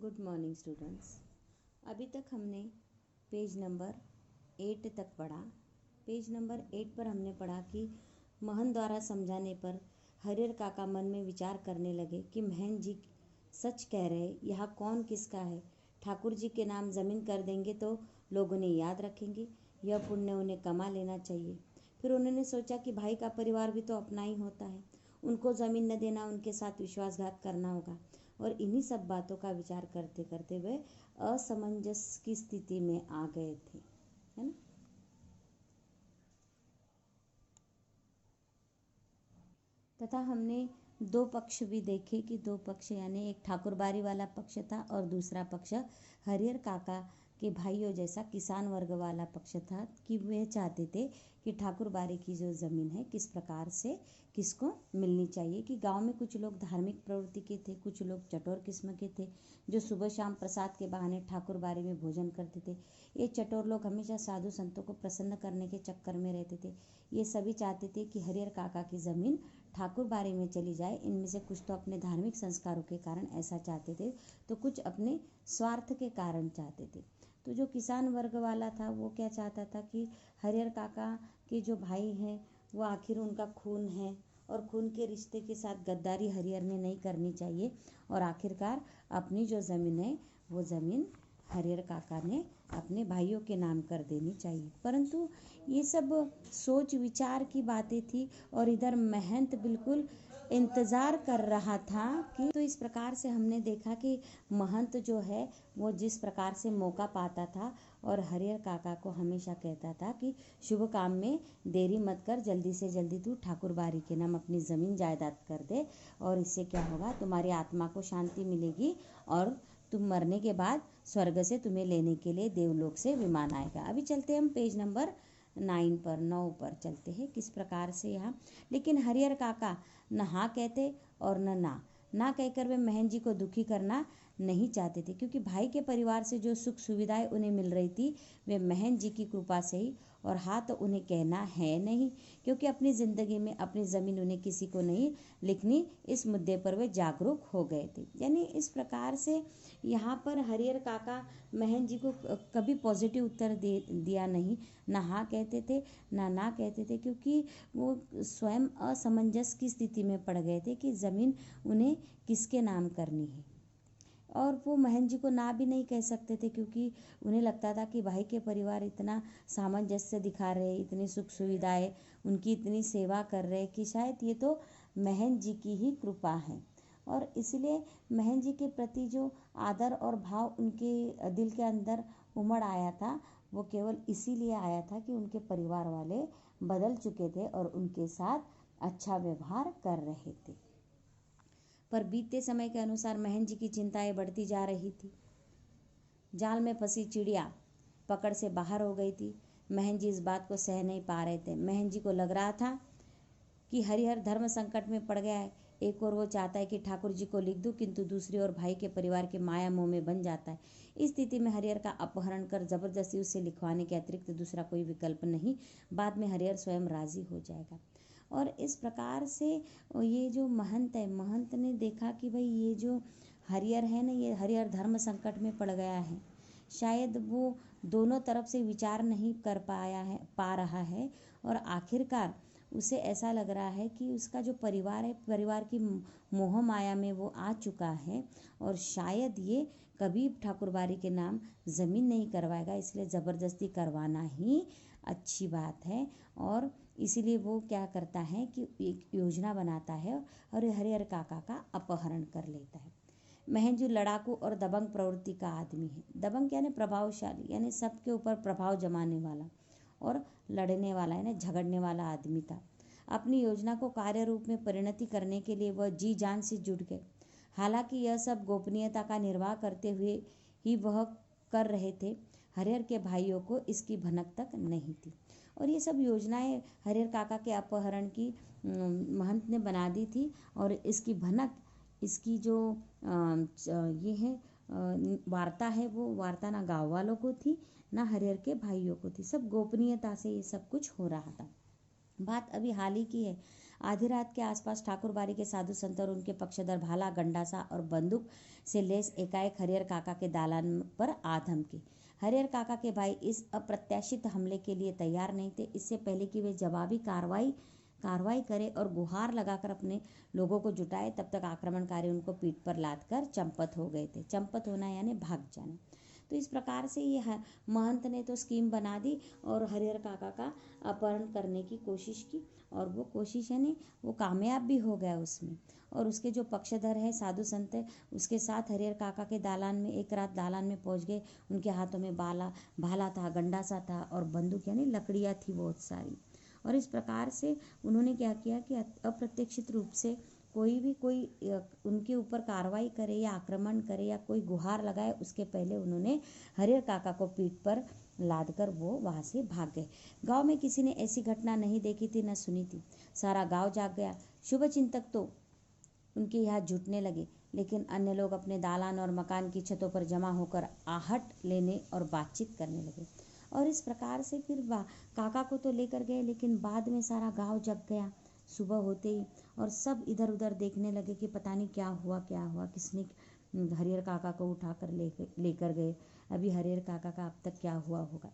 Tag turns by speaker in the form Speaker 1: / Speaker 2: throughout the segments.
Speaker 1: Good morning students. अभी तक हमने पेज नंबर 8 तक पढ़ा। पेज नंबर 8 पर हमने पढ़ा कि महन द्वारा समझाने पर हरिहर काका मन में विचार करने लगे कि महन जी सच कह रहे, यहाँ कौन किसका है। ठाकुर जी के नाम ज़मीन कर देंगे तो लोग उन्हें याद रखेंगे, यह पुण्य उन्हें कमा लेना चाहिए। फिर उन्होंने सोचा कि भाई का परिवार भी तो अपना ही होता है, उनको ज़मीन न देना, उनके साथ विश्वासघात करना होगा। और इन्हीं सब बातों का विचार करते करते वे असमंजस की स्थिति में आ गए थे, है ना। तथा हमने दो पक्ष भी देखे कि दो पक्ष यानी एक ठाकुरबाड़ी वाला पक्ष था और दूसरा पक्ष हरिहर काका के भाइयों जैसा किसान वर्ग वाला पक्ष था कि वे चाहते थे कि ठाकुरबाड़ी की जो ज़मीन है किस प्रकार से किसको मिलनी चाहिए। कि गांव में कुछ लोग धार्मिक प्रवृत्ति के थे, कुछ लोग चटोर किस्म के थे जो सुबह शाम प्रसाद के बहाने ठाकुरबाड़ी में भोजन करते थे। ये चटोर लोग हमेशा साधु संतों को प्रसन्न करने के चक्कर में रहते थे। ये सभी चाहते थे कि हरिहर काका की ज़मीन ठाकुरबाड़ी में चली जाए। इनमें से कुछ तो अपने धार्मिक संस्कारों के कारण ऐसा चाहते थे, तो कुछ अपने स्वार्थ के कारण चाहते थे। तो जो किसान वर्ग वाला था वो क्या चाहता था कि हरिहर काका के जो भाई हैं वो आखिर उनका खून है और खून के रिश्ते के साथ गद्दारी हरिहर ने नहीं करनी चाहिए और आखिरकार अपनी जो ज़मीन है वो ज़मीन हरिहर काका ने अपने भाइयों के नाम कर देनी चाहिए। परंतु ये सब सोच विचार की बातें थी और इधर महंत बिल्कुल इंतज़ार कर रहा था कि तो इस प्रकार से हमने देखा कि महंत जो है वो जिस प्रकार से मौका पाता था और हरिहर काका को हमेशा कहता था कि शुभ काम में देरी मत कर, जल्दी से जल्दी तू ठाकुरबाड़ी के नाम अपनी ज़मीन जायदाद कर दे और इससे क्या होगा, तुम्हारी आत्मा को शांति मिलेगी और तुम मरने के बाद स्वर्ग से तुम्हें लेने के लिए देवलोक से विमान आएगा। अभी चलते हम पेज नंबर 9 पर चलते हैं किस प्रकार से यहाँ। लेकिन हरिहर काका न हाँ कहते और न ना कहकर वे महन जी को दुखी करना नहीं चाहते थे, क्योंकि भाई के परिवार से जो सुख सुविधाएं उन्हें मिल रही थी वे महन जी की कृपा से ही, और हाँ तो उन्हें कहना है नहीं, क्योंकि अपनी ज़िंदगी में अपनी ज़मीन उन्हें किसी को नहीं लिखनी, इस मुद्दे पर वे जागरूक हो गए थे। यानी इस प्रकार से यहाँ पर हरिहर काका महन जी को कभी पॉजिटिव उत्तर दिया नहीं, ना हाँ कहते थे ना कहते थे, क्योंकि वो स्वयं असमंजस की स्थिति में पड़ गए थे कि ज़मीन उन्हें किसके नाम करनी है। और वो महन जी को ना भी नहीं कह सकते थे, क्योंकि उन्हें लगता था कि भाई के परिवार इतना सामंजस्य दिखा रहे, इतनी सुख सुविधाएं, उनकी इतनी सेवा कर रहे कि शायद ये तो महन जी की ही कृपा है। और इसलिए महन जी के प्रति जो आदर और भाव उनके दिल के अंदर उमड़ आया था वो केवल इसीलिए आया था कि उनके परिवार वाले बदल चुके थे और उनके साथ अच्छा व्यवहार कर रहे थे। पर बीतते समय के अनुसार महन जी की चिंताएं बढ़ती जा रही थी। जाल में फंसी चिड़िया पकड़ से बाहर हो गई थी। महन जी इस बात को सह नहीं पा रहे थे। महन जी को लग रहा था कि हरिहर धर्म संकट में पड़ गया है। एक और वो चाहता है कि ठाकुर जी को लिख दूं, किंतु दूसरी ओर भाई के परिवार के माया मोह में बन जाता है। इस स्थिति में हरिहर का अपहरण कर जबरदस्ती उससे लिखवाने के अतिरिक्त दूसरा कोई विकल्प नहीं। बाद में हरिहर स्वयं राजी हो जाएगा। और इस प्रकार से ये जो महंत है, महंत ने देखा कि भाई ये जो हरिहर है ना, ये हरिहर धर्म संकट में पड़ गया है। शायद वो दोनों तरफ से विचार नहीं कर पा रहा है और आखिरकार उसे ऐसा लग रहा है कि उसका जो परिवार है, परिवार की मोह माया में वो आ चुका है और शायद ये कभी ठाकुरबाड़ी के नाम ज़मीन नहीं करवाएगा, इसलिए ज़बरदस्ती करवाना ही अच्छी बात है। और इसीलिए वो क्या करता है कि एक योजना बनाता है और हरिहर काका का अपहरण कर लेता है। महन जी लड़ाकू और दबंग प्रवृत्ति का आदमी है। दबंग यानी प्रभावशाली, यानी सबके ऊपर प्रभाव जमाने वाला और लड़ने वाला यानी झगड़ने वाला आदमी था। अपनी योजना को कार्य रूप में परिणति करने के लिए वह जी जान से जुट गए। हालांकि यह सब गोपनीयता का निर्वाह करते हुए ही वह कर रहे थे। हरिहर के भाइयों को इसकी भनक तक नहीं थी और ये सब योजनाएं हरिहर काका के अपहरण की महंत ने बना दी थी और इसकी भनक, इसकी जो ये है वार्ता है, वो वार्ता ना गाँव वालों को थी ना हरिहर के भाइयों को थी। सब गोपनीयता से ये सब कुछ हो रहा था। बात अभी हाल ही की है। आधी रात के आसपास ठाकुरबाड़ी के साधु संत और उनके पक्षधर भाला, गंडासा और बंदूक से लैस एकाएक हरिहर काका के दालान पर आ धमके। हरिहर काका के भाई इस अप्रत्याशित हमले के लिए तैयार नहीं थे। इससे पहले कि वे जवाबी कार्रवाई करे और गुहार लगाकर अपने लोगों को जुटाए, तब तक आक्रमणकारी उनको पीठ पर लाद कर चंपत हो गए थे। चंपत होना यानी भाग जाना। तो इस प्रकार से ये महंत ने तो स्कीम बना दी और हरिहर काका का अपहरण करने की कोशिश की, और वो कोशिश यानी वो कामयाब भी हो गया उसमें। और उसके जो पक्षधर है, साधु संत है, उसके साथ हरिहर काका के दालान में एक रात दालान में पहुंच गए। उनके हाथों में भाला था, गंडासा था और बंदूक यानी लकड़ियाँ थी बहुत सारी। और इस प्रकार से उन्होंने क्या किया कि अप्रत्याशित रूप से कोई उनके ऊपर कार्रवाई करे या आक्रमण करे या कोई गुहार लगाए, उसके पहले उन्होंने हरिहर काका को पीठ पर लाद कर वो वहाँ से भाग गए। गांव में किसी ने ऐसी घटना नहीं देखी थी, न सुनी थी। सारा गांव जाग गया। शुभचिंतक तो उनके यहाँ जुटने लगे, लेकिन अन्य लोग अपने दालान और मकान की छतों पर जमा होकर आहट लेने और बातचीत करने लगे। और इस प्रकार से फिर काका को तो लेकर गए, लेकिन बाद में सारा गांव जग गया सुबह होते ही, और सब इधर उधर देखने लगे कि पता नहीं क्या हुआ, किसने हरिहर काका को उठाकर लेकर गए। अभी हरिहर काका का अब तक क्या हुआ होगा।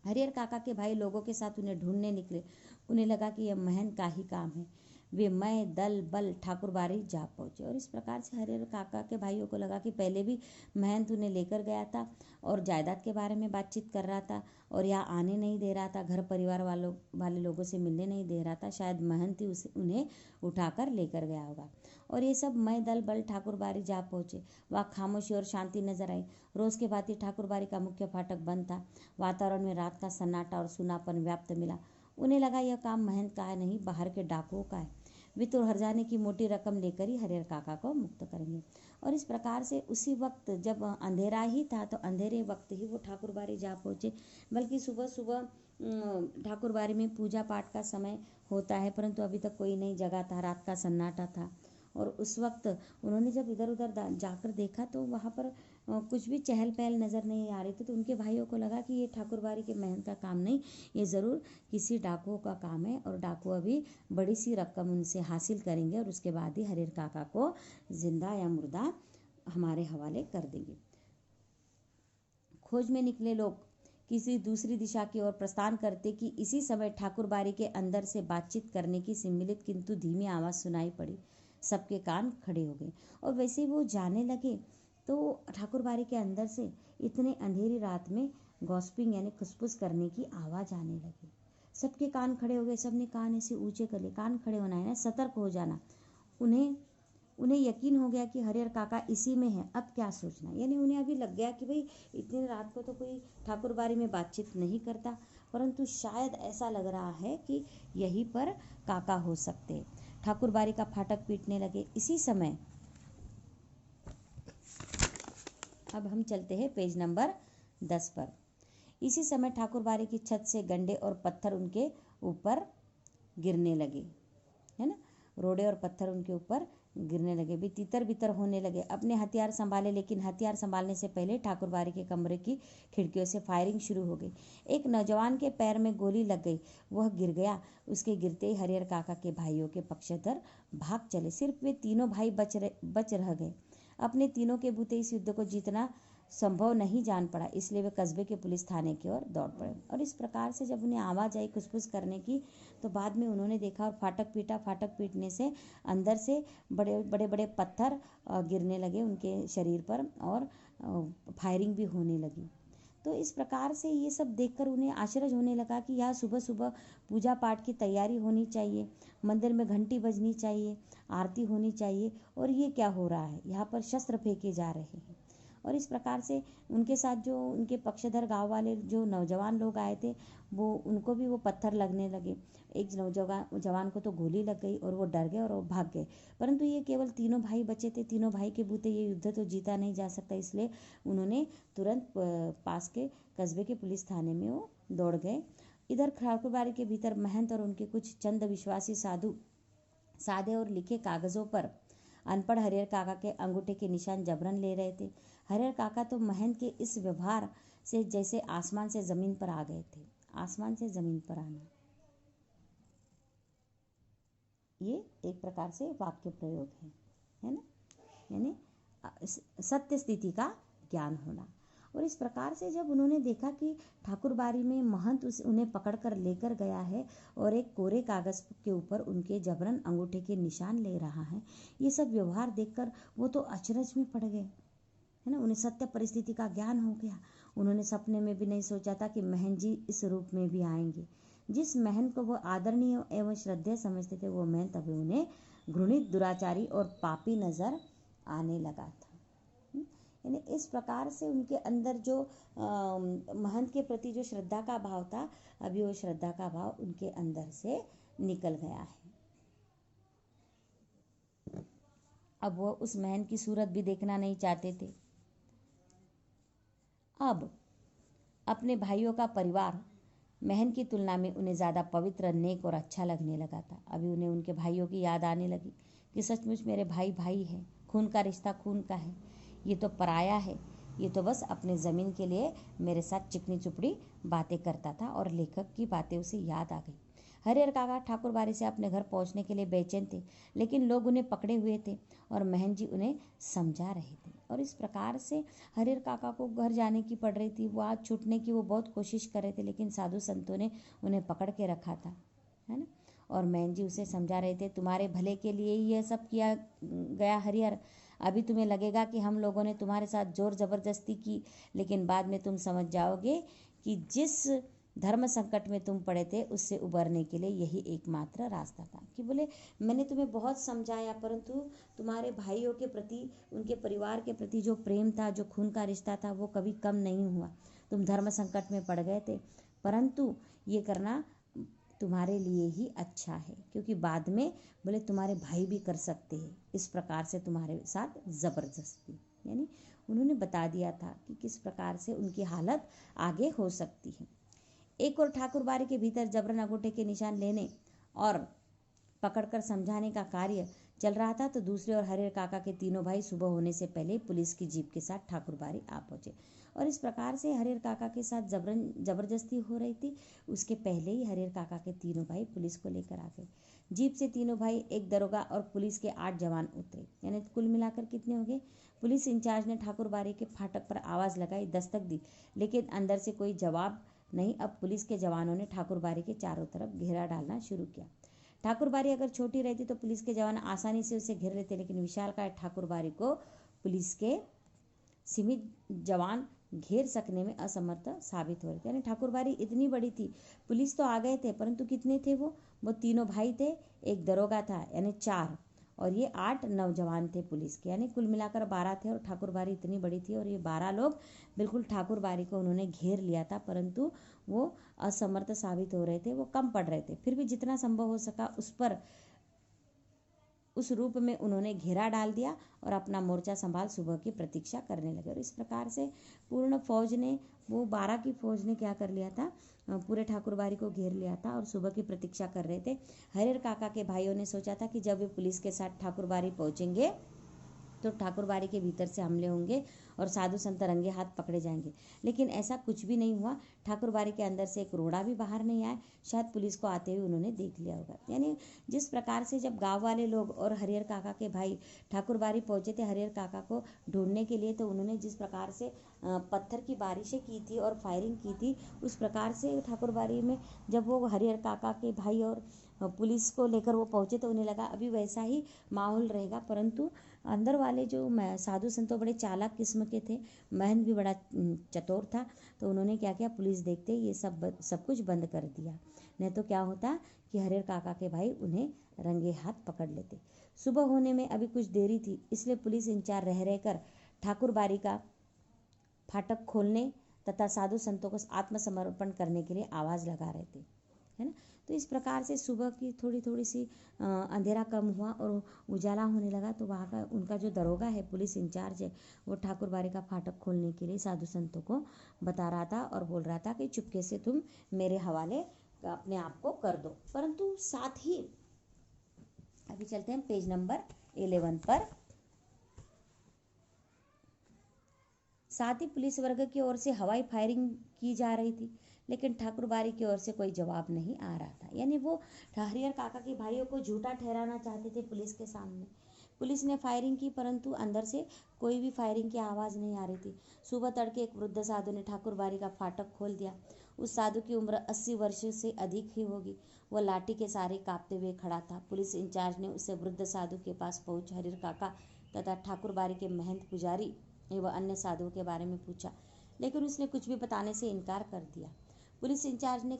Speaker 1: हरिहर काका के भाई लोगों के साथ उन्हें ढूंढने निकले। उन्हें लगा कि यह महंत का ही काम है। वे मैं दल बल ठाकुरबाड़ी जा पहुंचे। और इस प्रकार से हरिहर काका के भाइयों को लगा कि पहले भी महंत उन्हें लेकर गया था और जायदाद के बारे में बातचीत कर रहा था और यहाँ आने नहीं दे रहा था, घर परिवार वाले लोगों से मिलने नहीं दे रहा था। शायद महंत ही उन्हें उठाकर लेकर गया होगा। और ये सब मैं दल बल ठाकुरबाड़ी जा पहुंचे। वहाँ खामोशी और शांति नजर आई। रोज के भांति ठाकुरबाड़ी का मुख्य फाटक बंद था। वातावरण में रात का सन्नाटा और सुनापन व्याप्त मिला। उन्हें लगा यह काम महंत का है नहीं, बाहर के डाकुओं का है। वे तो हरजाने की मोटी रकम लेकर ही हरिहर काका को मुक्त करेंगे। और इस प्रकार से उसी वक्त जब अंधेरा ही था, तो अंधेरे वक्त ही वो ठाकुरबाड़ी जा पहुँचे। बल्कि सुबह सुबह ठाकुरबाड़ी में पूजा पाठ का समय होता है, परंतु अभी तक कोई नहीं जगा था, रात का सन्नाटा था। और उस वक्त उन्होंने जब इधर उधर जाकर देखा तो वहाँ पर कुछ भी चहल पहल नज़र नहीं आ रही थी। तो उनके भाइयों को लगा कि ये ठाकुरबाड़ी के महंत का काम नहीं, ये ज़रूर किसी डाकुओं का काम है, और डाकू अभी बड़ी सी रकम उनसे हासिल करेंगे और उसके बाद ही हरिहर काका को जिंदा या मुर्दा हमारे हवाले कर देंगे। खोज में निकले लोग किसी दूसरी दिशा की ओर प्रस्थान करते कि इसी समय ठाकुरबाड़ी के अंदर से बातचीत करने की सम्मिलित किंतु धीमी आवाज़ सुनाई पड़ी। सबके कान खड़े हो गए और वैसे वो जाने लगे तो ठाकुरबाड़ी के अंदर से इतने अंधेरी रात में गॉसिपिंग यानी खुसफुस करने की आवाज़ आने लगी। सबके कान खड़े हो गए। सबने कान ऐसे ऊंचे कर लिए। कान खड़े होना है ना, सतर्क हो जाना। उन्हें यकीन हो गया कि हरिहर काका इसी में है। अब क्या सोचना, यानी उन्हें अभी लग गया कि भाई इतनी रात को तो कोई ठाकुरबाड़ी में बातचीत नहीं करता, परंतु शायद ऐसा लग रहा है कि यहीं पर काका हो सकते। ठाकुरबाड़ी का फाटक पीटने लगे। इसी समय अब हम चलते हैं पेज नंबर 10 पर। इसी समय ठाकुरबाड़ी की छत से गंडे और पत्थर उनके ऊपर गिरने लगे, है ना। रोड़े और पत्थर उनके ऊपर गिरने लगे। भी तितर बितर होने लगे। अपने हथियार संभाले, लेकिन हथियार संभालने से पहले ठाकुरबाड़ी के कमरे की खिड़कियों से फायरिंग शुरू हो गई। एक नौजवान के पैर में गोली लग गई, वह गिर गया। उसके गिरते ही हरिहर काका के भाइयों के पक्षधर भाग चले। सिर्फ वे तीनों भाई बच रह गए। अपने तीनों के बूते इस युद्ध को जीतना संभव नहीं जान पड़ा, इसलिए वे कस्बे के पुलिस थाने की ओर दौड़ पड़े। और इस प्रकार से जब उन्हें आवाज़ आई खुसफुस करने की, तो बाद में उन्होंने देखा और फाटक पीटा। फाटक पीटने से अंदर से बड़े बड़े पत्थर गिरने लगे उनके शरीर पर और फायरिंग भी होने लगी। तो इस प्रकार से ये सब देखकर उन्हें आश्चर्य होने लगा कि यहाँ सुबह सुबह पूजा पाठ की तैयारी होनी चाहिए, मंदिर में घंटी बजनी चाहिए, आरती होनी चाहिए, और ये क्या हो रहा है, यहाँ पर शस्त्र फेंके जा रहे हैं। और इस प्रकार से उनके साथ जो उनके पक्षधर गांव वाले जो नौजवान लोग आए थे, वो उनको भी वो पत्थर लगने लगे। एक जवान को तो गोली लग गई और वो डर गए और वो भाग गए। परंतु ये केवल तीनों भाई बचे थे। तीनों भाई के बूते ये युद्ध तो जीता नहीं जा सकता, इसलिए उन्होंने तुरंत पास के कस्बे के पुलिस थाने में वो दौड़ गए। इधर ठाकुरबाड़ी के भीतर महंत और उनके कुछ चंद विश्वासी साधु सादे और लिखे कागजों पर अनपढ़ हरिहर काका के अंगूठे के निशान जबरन ले रहे थे। हरिहर काका तो महंत के इस व्यवहार से जैसे आसमान से ज़मीन पर आ गए थे। आसमान से ज़मीन पर आना। ये एक प्रकार से वाक्य प्रयोग है ना, यानी सत्य स्थिति का ज्ञान होना। और इस प्रकार से जब उन्होंने देखा कि ठाकुरबाड़ी में महंत उन्हें पकड़कर लेकर गया है और एक कोरे कागज के ऊपर उनके जबरन अंगूठे के निशान ले रहा है, ये सब व्यवहार देखकर वो तो अचरज में पड़ गए, है ना। उन्हें सत्य परिस्थिति का ज्ञान हो गया। उन्होंने सपने में भी नहीं सोचा था कि महन जी इस रूप में भी आएंगे। जिस महन को वो आदरणीय एवं श्रद्धेय समझते थे, वो महन तभी उन्हें घृणित, दुराचारी और पापी नजर आने लगा था। यानी इस प्रकार से उनके अंदर जो महंत के प्रति जो श्रद्धा का भाव था, अभी वो श्रद्धा का भाव उनके अंदर से निकल गया है। अब वो उस महंत की सूरत भी देखना नहीं चाहते थे। अब अपने भाइयों का परिवार महन की तुलना में उन्हें ज़्यादा पवित्र, नेक और अच्छा लगने लगा था। अभी उन्हें उनके भाइयों की याद आने लगी कि सचमुच मेरे भाई भाई है, खून का रिश्ता खून का है, ये तो पराया है, ये तो बस अपने ज़मीन के लिए मेरे साथ चिकनी चुपड़ी बातें करता था। और लेखक की बातें उसे याद आ गई। हरिहर काका ठाकुरबाड़ी से अपने घर पहुंचने के लिए बेचैन थे, लेकिन लोग उन्हें पकड़े हुए थे और महन जी उन्हें समझा रहे थे। और इस प्रकार से हरिहर काका को घर जाने की पड़ रही थी। वो आज छूटने की वो बहुत कोशिश कर रहे थे, लेकिन साधु संतों ने उन्हें पकड़ के रखा था, है ना। और महन जी उसे समझा रहे थे, तुम्हारे भले के लिए ही यह सब किया गया हरिहर। अभी तुम्हें लगेगा कि हम लोगों ने तुम्हारे साथ जोर ज़बरदस्ती की, लेकिन बाद में तुम समझ जाओगे कि जिस धर्म संकट में तुम पड़े थे उससे उबरने के लिए यही एकमात्र रास्ता था। कि बोले मैंने तुम्हें बहुत समझाया, परंतु तुम्हारे भाइयों के प्रति, उनके परिवार के प्रति जो प्रेम था, जो खून का रिश्ता था, वो कभी कम नहीं हुआ। तुम धर्म संकट में पड़ गए थे, परंतु ये करना तुम्हारे लिए ही अच्छा है, क्योंकि बाद में बोले तुम्हारे भाई भी कर सकते हैं इस प्रकार से तुम्हारे साथ ज़बरदस्ती। यानी उन्होंने बता दिया था कि किस प्रकार से उनकी हालत आगे हो सकती है। एक और ठाकुरबाड़ी के भीतर जबरन अंगूठे के निशान लेने और पकड़कर समझाने का कार्य चल रहा था, तो दूसरे ओर हरिहर काका के तीनों भाई सुबह होने से पहले पुलिस की जीप के साथ ठाकुरबाड़ी आ पहुंचे। और इस प्रकार से हरिहर काका के साथ जबरदस्ती हो रही थी, उसके पहले ही हरिहर काका के तीनों भाई पुलिस को लेकर आ गए। जीप से तीनों भाई, एक दरोगा और पुलिस के 8 जवान उतरे। यानी कुल मिलाकर कितने हो गए। पुलिस इंचार्ज ने ठाकुरबाड़ी के फाटक पर आवाज़ लगाई, दस्तक दी, लेकिन अंदर से कोई जवाब नहीं। अब पुलिस के जवानों ने ठाकुरबाड़ी के चारों तरफ घेरा डालना शुरू किया। ठाकुरबाड़ी अगर छोटी रहती तो पुलिस के जवान आसानी से उसे घेर लेते, लेकिन विशालकाय ठाकुरबाड़ी को पुलिस के सीमित जवान घेर सकने में असमर्थ साबित हो रहे थे। यानी ठाकुरबाड़ी इतनी बड़ी थी, पुलिस तो आ गए थे, परंतु कितने थे वो तीनों भाई थे, एक दरोगा था, यानी 4, और ये 8 नौजवान थे पुलिस के, यानी कुल मिलाकर 12 थे। और ठाकुरबाड़ी इतनी बड़ी थी और ये 12 लोग बिल्कुल ठाकुरबाड़ी को उन्होंने घेर लिया था, परंतु वो असमर्थ साबित हो रहे थे, वो कम पड़ रहे थे। फिर भी जितना संभव हो सका उस रूप में उन्होंने घेरा डाल दिया और अपना मोर्चा संभाल सुबह की प्रतीक्षा करने लगे। और इस प्रकार से पूर्ण फौज ने, वो 12 की फौज ने क्या कर लिया था, पूरे ठाकुरबाड़ी को घेर लिया था और सुबह की प्रतीक्षा कर रहे थे। हरिहर काका के भाइयों ने सोचा था कि जब वे पुलिस के साथ ठाकुरबाड़ी पहुंचेंगे तो ठाकुरबाड़ी के भीतर से हमले होंगे और साधु संत रंगे हाथ पकड़े जाएंगे, लेकिन ऐसा कुछ भी नहीं हुआ। ठाकुरबाड़ी के अंदर से एक रोड़ा भी बाहर नहीं आया। शायद पुलिस को आते हुए उन्होंने देख लिया होगा। यानी जिस प्रकार से जब गांव वाले लोग और हरिहर काका के भाई ठाकुरबाड़ी पहुंचे थे हरिहर काका को ढूंढने के लिए, तो उन्होंने जिस प्रकार से पत्थर की बारिशें की थी और फायरिंग की थी, उस प्रकार से ठाकुरबाड़ी में जब वो हरिहर काका के भाई और पुलिस को लेकर वो पहुंचे तो उन्हें लगा अभी वैसा ही माहौल रहेगा। परंतु अंदर वाले जो साधु संतों बड़े चालाक किस्म के थे, महंत भी बड़ा चतुर था, तो उन्होंने क्या किया, पुलिस देखते ये सब कुछ बंद कर दिया। नहीं तो क्या होता कि हरिहर काका के भाई उन्हें रंगे हाथ पकड़ लेते। सुबह होने में अभी कुछ देरी थी, इसलिए पुलिस इंचार्ज रह रहकर ठाकुरबाड़ी का फाटक खोलने तथा साधु संतों को आत्मसमर्पण करने के लिए आवाज़ लगा रहे थे, है ना। तो इस प्रकार से सुबह की थोड़ी सी अंधेरा कम हुआ और उजाला होने लगा। तो वहाँ का उनका जो दरोगा है, पुलिस इंचार्ज है, वो ठाकुरबाड़ी का फाटक खोलने के लिए साधु संतों को बता रहा था और बोल रहा था कि चुपके से तुम मेरे हवाले अपने आप को कर दो। परंतु साथ ही अभी चलते हैं पेज नंबर 11 पर। साथ ही पुलिस वर्ग की ओर से हवाई फायरिंग की जा रही थी, लेकिन ठाकुर बारी की ओर से कोई जवाब नहीं आ रहा था। यानी वो हरिहर काका के भाइयों को झूठा ठहराना चाहते थे पुलिस के सामने। पुलिस ने फायरिंग की, परंतु अंदर से कोई भी फायरिंग की आवाज़ नहीं आ रही थी। सुबह तड़के एक वृद्ध साधु ने ठाकुर बारी का फाटक खोल दिया। उस साधु की उम्र 80 वर्ष से अधिक ही होगी। वह लाठी के सहारे कांपते हुए खड़ा था। पुलिस इंचार्ज ने उसे वृद्ध साधु के पास पहुंच हरिहर काका तथा ठाकुर बारी के महंत पुजारी एवं अन्य साधुओं के बारे में पूछा, लेकिन उसने कुछ भी बताने से इनकार कर दिया। पुलिस इंचार्ज ने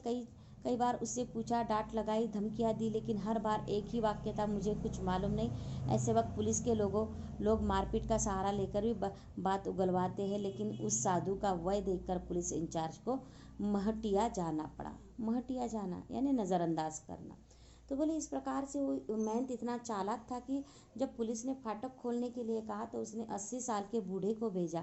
Speaker 1: कई बार उससे पूछा, डांट लगाई, धमकियां दी, लेकिन हर बार एक ही वाक्य था, मुझे कुछ मालूम नहीं। ऐसे वक्त पुलिस के लोग मारपीट का सहारा लेकर भी बात उगलवाते हैं, लेकिन उस साधु का वय देखकर पुलिस इंचार्ज को महटिया जाना पड़ा। महटिया जाना यानी नज़रअंदाज करना। तो बोले इस प्रकार से वो महंत इतना चालाक था कि जब पुलिस ने फाटक खोलने के लिए कहा तो उसने 80 साल के बूढ़े को भेजा,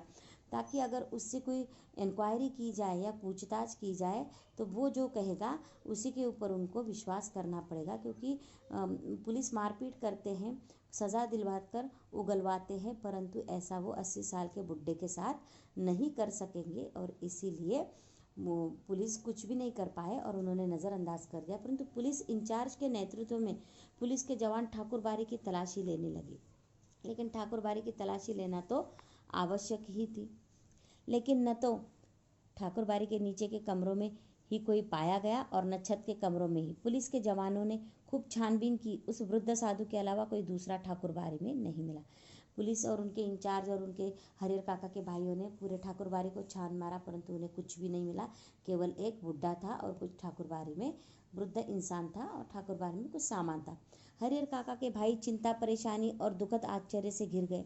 Speaker 1: ताकि अगर उससे कोई इंक्वायरी की जाए या पूछताछ की जाए तो वो जो कहेगा उसी के ऊपर उनको विश्वास करना पड़ेगा, क्योंकि पुलिस मारपीट करते हैं, सज़ा दिलवा कर उगलवाते हैं, परंतु ऐसा वो 80 साल के बुढ़े के साथ नहीं कर सकेंगे। और इसीलिए वो पुलिस कुछ भी नहीं कर पाए और उन्होंने नज़रअंदाज कर दिया। परंतु पुलिस इंचार्ज के नेतृत्व में पुलिस के जवान ठाकुर बारी की तलाशी लेने लगे। लेकिन ठाकुर बारी की तलाशी लेना तो आवश्यक ही थी, लेकिन न तो ठाकुर बारी के नीचे के कमरों में ही कोई पाया गया और न छत के कमरों में ही। पुलिस के जवानों ने खूब छानबीन की, उस वृद्ध साधु के अलावा कोई दूसरा ठाकुर बारी में नहीं मिला। पुलिस और उनके इंचार्ज और उनके हरिहर काका के भाइयों ने पूरे ठाकुर बारी को छान मारा, परंतु उन्हें कुछ भी नहीं मिला। केवल एक बुड्ढा था और कुछ ठाकुर बारी में वृद्ध इंसान था और ठाकुर बारी में कुछ सामान था। हरिहर काका के भाई चिंता, परेशानी और दुखद आश्चर्य से घिर गए।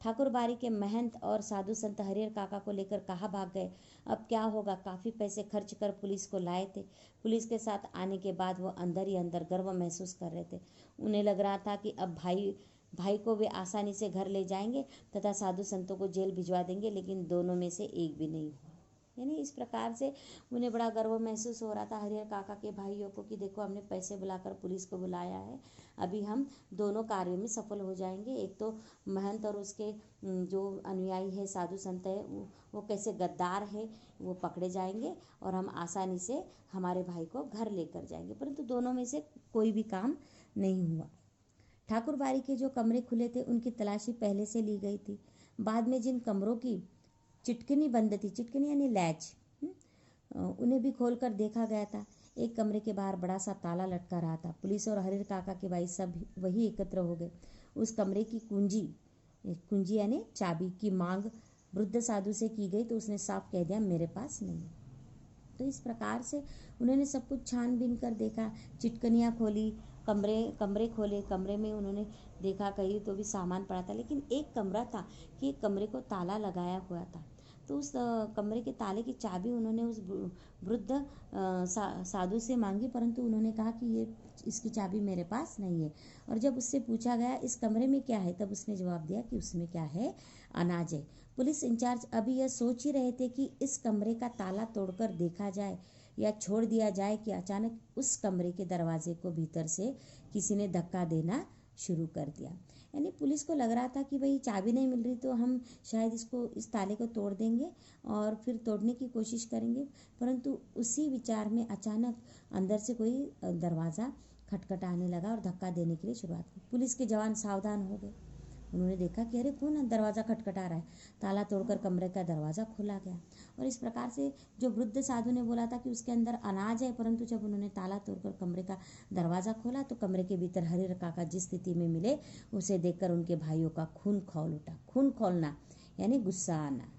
Speaker 1: ठाकुर बारी के महंत और साधु संत हरिहर काका को लेकर कहाँ भाग गए, अब क्या होगा। काफ़ी पैसे खर्च कर पुलिस को लाए थे। पुलिस के साथ आने के बाद वो अंदर ही अंदर गर्व महसूस कर रहे थे। उन्हें लग रहा था कि अब भाई को वे आसानी से घर ले जाएंगे तथा साधु संतों को जेल भिजवा देंगे, लेकिन दोनों में से एक भी नहीं हुआ। यानी इस प्रकार से उन्हें बड़ा गर्व महसूस हो रहा था हरिहर काका के भाइयों को कि देखो हमने पैसे बुलाकर पुलिस को बुलाया है, अभी हम दोनों कार्यों में सफल हो जाएंगे। एक तो महंत और उसके जो अनुयायी है, साधु संत है, वो कैसे गद्दार है वो पकड़े जाएंगे और हम आसानी से हमारे भाई को घर लेकर जाएंगे। परंतु दोनों में से कोई भी काम नहीं हुआ। ठाकुर बारी के जो कमरे खुले थे उनकी तलाशी पहले से ली गई थी। बाद में जिन कमरों की चिटकनी बंद थी, चिटकनी यानी लैच, उन्हें भी खोलकर देखा गया था। एक कमरे के बाहर बड़ा सा ताला लटका रहा था। पुलिस और हरिहर काका के भाई सब वही एकत्र हो गए। उस कमरे की कुंजी यानी चाबी की मांग वृद्ध साधु से की गई तो उसने साफ कह दिया मेरे पास नहीं। तो इस प्रकार से उन्होंने सब कुछ छानबीन कर देखा, चिटकनियाँ खोली, कमरे खोले। कमरे में उन्होंने देखा कहीं तो भी सामान पड़ा था, लेकिन एक कमरा था कि एक कमरे को ताला लगाया हुआ था। तो उस कमरे के ताले की चाबी उन्होंने उस वृद्ध साधु से मांगी, परंतु उन्होंने कहा कि इसकी चाबी मेरे पास नहीं है। और जब उससे पूछा गया इस कमरे में क्या है, तब उसने जवाब दिया कि उसमें क्या है, अनाज है। पुलिस इंचार्ज अभी यह सोच ही रहे थे कि इस कमरे का ताला तोड़कर देखा जाए या छोड़ दिया जाए कि अचानक उस कमरे के दरवाजे को भीतर से किसी ने धक्का देना शुरू कर दिया। यानी पुलिस को लग रहा था कि भाई चाबी नहीं मिल रही तो हम शायद इस ताले को तोड़ देंगे और फिर तोड़ने की कोशिश करेंगे, परंतु उसी विचार में अचानक अंदर से कोई दरवाज़ा खटखटाने लगा और धक्का देने के लिए शुरुआत की। पुलिस के जवान सावधान हो गए। उन्होंने देखा कि अरे कौन दरवाज़ा खटखटा रहा है। ताला तोड़कर कमरे का दरवाज़ा खोला गया और इस प्रकार से जो वृद्ध साधु ने बोला था कि उसके अंदर अनाज है, परंतु जब उन्होंने ताला तोड़कर कमरे का दरवाज़ा खोला तो कमरे के भीतर हरिहर काका जिस स्थिति में मिले उसे देखकर उनके भाइयों का खून खौल उठा। खून खौलना यानी गुस्सा आना।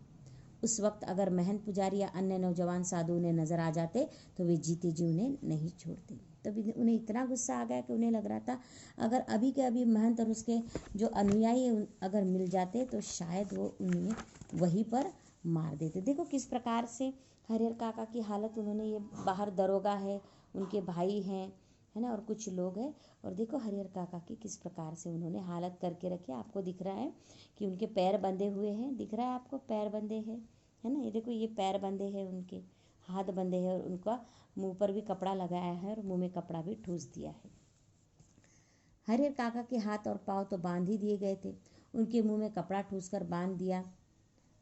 Speaker 1: उस वक्त अगर महंत पुजारी या अन्य नौजवान साधु उन्हें नजर आ जाते तो वे जीते जी उन्हें नहीं छोड़ते। तभी उन्हें इतना गुस्सा आ गया कि उन्हें लग रहा था अगर अभी के अभी महंत और उसके जो अनुयायी अगर मिल जाते तो शायद वो उन्हें वहीं पर मार देते। देखो किस प्रकार से हरिहर काका की हालत, उन्होंने ये बाहर दरोगा है, उनके भाई हैं, है ना, और कुछ लोग हैं, और देखो हरिहर काका की किस प्रकार से उन्होंने हालत करके रखी। आपको दिख रहा है कि उनके पैर बंधे हुए हैं, दिख रहा है आपको, पैर बंधे हैं, है ना, ये देखो ये पैर बंधे हैं, उनके हाथ बंधे हैं और उनका मुंह पर भी कपड़ा लगाया है और मुंह में कपड़ा भी ठूस दिया है। हरिहर काका के हाथ और पाँव तो बांध ही दिए गए थे, उनके मुंह में कपड़ा ठूस कर बांध दिया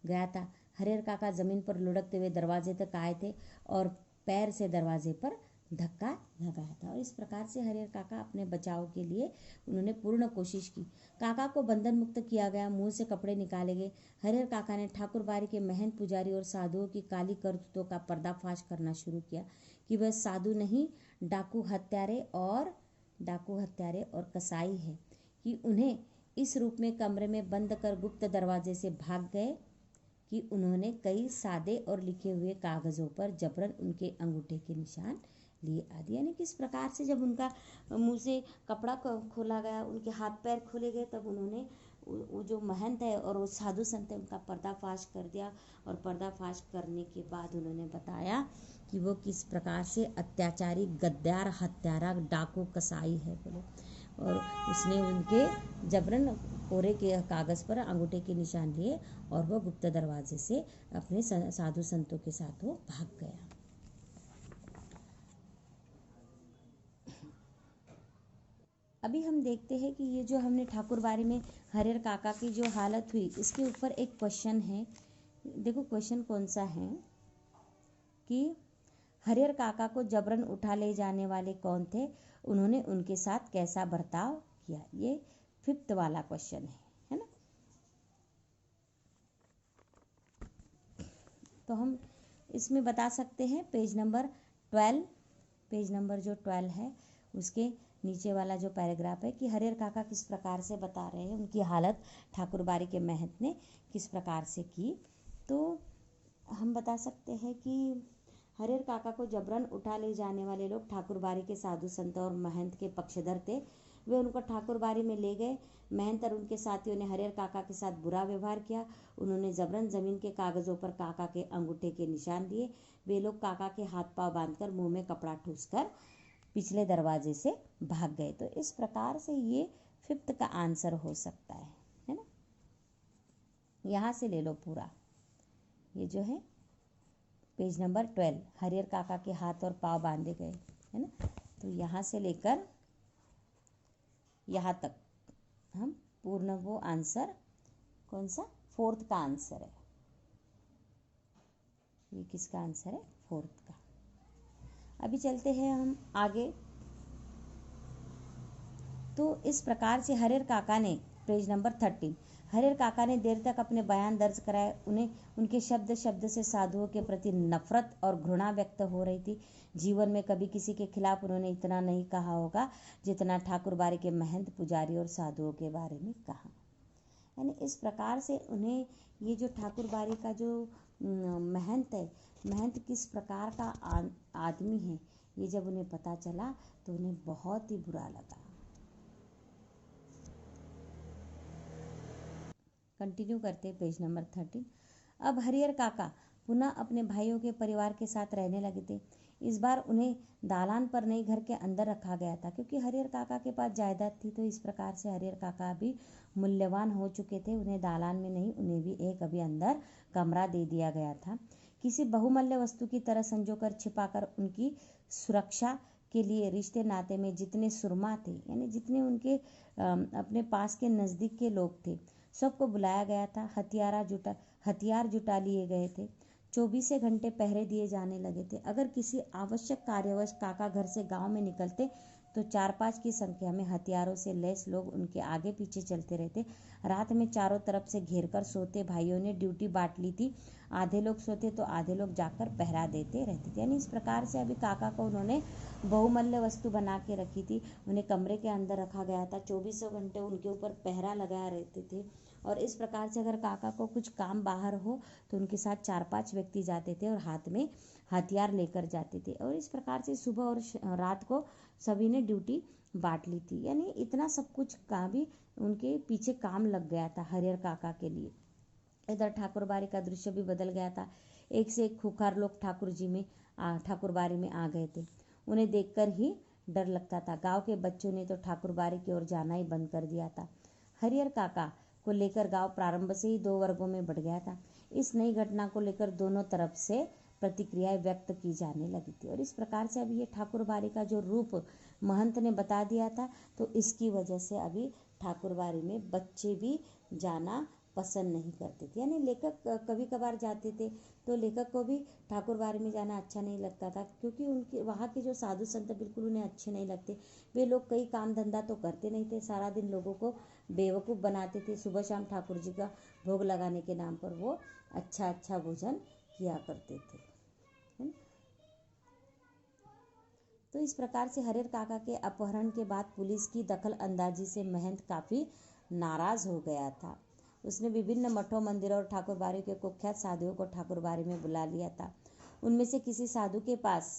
Speaker 1: गया था। हरिहर काका जमीन पर लुढ़कते हुए दरवाजे तक आए थे और पैर से दरवाजे पर धक्का लगाया था। और इस प्रकार से हरिहर काका अपने बचाव के लिए उन्होंने पूर्ण कोशिश की। काका को बंधन मुक्त किया गया, मुंह से कपड़े निकाले गए। हरिहर काका ने ठाकुरबाड़ी के महंत पुजारी और साधुओं की काली करतूतों का पर्दाफाश करना शुरू किया कि वह साधु नहीं, डाकू हत्यारे और कसाई है, कि उन्हें इस रूप में कमरे में बंद कर गुप्त दरवाजे से भाग गए, कि उन्होंने कई सादे और लिखे हुए कागज़ों पर जबरन उनके अंगूठे के निशान लिए आदि। यानी किस प्रकार से जब उनका मुंह से कपड़ा खोला गया, उनके हाथ पैर खोले गए, तब उन्होंने वो जो महंत है और वो साधु संत है उनका पर्दाफाश कर दिया। और पर्दाफाश करने के बाद उन्होंने बताया कि वो किस प्रकार से अत्याचारी, गद्दार, हत्यारा, डाकू, कसाई है बोले। और उसने उनके जबरन कोरे के कागज़ पर अंगूठे के निशान लिए और वह गुप्त दरवाजे से अपने साधु संतों के साथ वो भाग गया। अभी हम देखते हैं कि ये जो हमने ठाकुरबाड़ी में हरिहर काका की जो हालत हुई, इसके ऊपर एक क्वेश्चन है। देखो क्वेश्चन कौन सा है कि हरिहर काका को जबरन उठा ले जाने वाले कौन थे, उन्होंने उनके साथ कैसा बर्ताव किया। ये 5th वाला क्वेश्चन है ना। तो हम इसमें बता सकते हैं पेज नंबर 12 है उसके नीचे वाला जो पैराग्राफ है कि हरिहर काका किस प्रकार से बता रहे हैं उनकी हालत ठाकुरबाड़ी के महंत ने किस प्रकार से की। तो हम बता सकते हैं कि हरिहर काका को जबरन उठा ले जाने वाले लोग ठाकुरबाड़ी के साधु संत और महंत के पक्षधर थे। वे उनको ठाकुरबाड़ी में ले गए। महंत और उनके साथियों ने हरिहर काका के साथ बुरा व्यवहार किया। उन्होंने जबरन जमीन के कागज़ों पर काका के अंगूठे के निशान दिए। वे लोग काका के हाथ पांव बांधकर मुंह में कपड़ा ठूसकर पिछले दरवाजे से भाग गए। तो इस प्रकार से ये 5th का आंसर हो सकता है ना। यहाँ से ले लो पूरा, ये जो है पेज नंबर 12, हरिहर काका के हाथ और पांव बांधे गए, है ना। तो यहाँ से लेकर यहाँ तक हम पूर्ण वो आंसर कौन सा 4th का आंसर है। ये किसका आंसर है? 4th का। अभी चलते हैं हम आगे। तो इस प्रकार से हरिहर काका ने पेज नंबर 13, हरिहर काका ने देर तक अपने बयान दर्ज कराए। उन्हें उनके शब्द शब्द से साधुओं के प्रति नफरत और घृणा व्यक्त हो रही थी। जीवन में कभी किसी के खिलाफ उन्होंने इतना नहीं कहा होगा जितना ठाकुरबाड़ी के महंत, पुजारी और साधुओं के बारे में कहा। यानी इस प्रकार से उन्हें ये जो ठाकुरबाड़ी का जो महंत है, महंत किस प्रकार का आदमी है, ये जब उन्हें पता चला तो उन्हें बहुत ही बुरा लगा। कंटिन्यू करते पेज नंबर 13। अब हरिहर काका पुनः अपने भाइयों के परिवार के साथ रहने लगे थे। इस बार उन्हें दालान पर नहीं घर के अंदर रखा गया था, क्योंकि हरिहर काका के पास जायदाद थी। तो इस प्रकार से हरिहर काका भी मूल्यवान हो चुके थे। उन्हें दालान में नहीं, उन्हें भी एक अभी अंदर कमरा दे दिया गया था। किसी बहुमूल्य वस्तु की तरह संजोकर छिपाकर उनकी सुरक्षा के लिए रिश्ते नाते में जितने सुरमा थे, यानी जितने उनके अपने पास के नज़दीक के लोग थे, सबको बुलाया गया था। हथियार जुटा लिए गए थे। 24 घंटे पहरे दिए जाने लगे थे। अगर किसी आवश्यक कार्यवश काका घर से गांव में निकलते तो 4-5 की संख्या में हथियारों से लैस लोग उनके आगे पीछे चलते रहते। रात में चारों तरफ से घेर कर सोते। भाइयों ने ड्यूटी बांट ली थी, आधे लोग सोते तो आधे लोग जाकर पहरा देते रहते थे। यानी इस प्रकार से अभी काका को उन्होंने बहुमूल्य वस्तु बना के रखी थी। उन्हें कमरे के अंदर रखा गया था। 24 घंटे उनके ऊपर पहरा लगाए रहते थे। और इस प्रकार से अगर काका को कुछ काम बाहर हो तो उनके साथ 4-5 व्यक्ति जाते थे और हाथ में हथियार लेकर जाते थे। और इस प्रकार से सुबह और रात को सभी ने ड्यूटी बांट ली थी। यानी इतना सब कुछ का भी उनके पीछे काम लग गया था हरिहर काका के लिए। इधर ठाकुरबाड़ी का दृश्य भी बदल गया था। एक से एक खूंखार लोग ठाकुरबाड़ी में आ गए थे। उन्हें देखकर ही डर लगता था। गांव के बच्चों ने तो ठाकुरबाड़ी की ओर जाना ही बंद कर दिया था। हरिहर काका को लेकर गांव प्रारंभ से ही 2 वर्गों में बढ़ गया था। इस नई घटना को लेकर दोनों तरफ से प्रतिक्रियाएं व्यक्त की जाने लगी थी। और इस प्रकार से अभी ये ठाकुरबाड़ी का जो रूप महंत ने बता दिया था, तो इसकी वजह से अभी ठाकुरबाड़ी में बच्चे भी जाना पसंद नहीं करते थे। यानी लेखक कभी कभार जाते थे तो लेखक को भी ठाकुरबाड़ी में जाना अच्छा नहीं लगता था, क्योंकि उनके वहाँ के जो साधु संत बिल्कुल उन्हें अच्छे नहीं लगते। वे लोग कई काम धंधा तो करते नहीं थे, सारा दिन लोगों को बेवकूफ़ बनाते थे। सुबह शाम ठाकुर जी का भोग लगाने के नाम पर वो अच्छा अच्छा भोजन किया करते थे, है ना। तो इस प्रकार से हरिहर काका के अपहरण के बाद पुलिस की दखल अंदाजी से महंत काफ़ी नाराज़ हो गया था। उसने विभिन्न मठों, मंदिरों और ठाकुरबाड़ी के कुख्यात साधुओं को ठाकुरबाड़ी में बुला लिया था। उनमें से किसी साधु के पास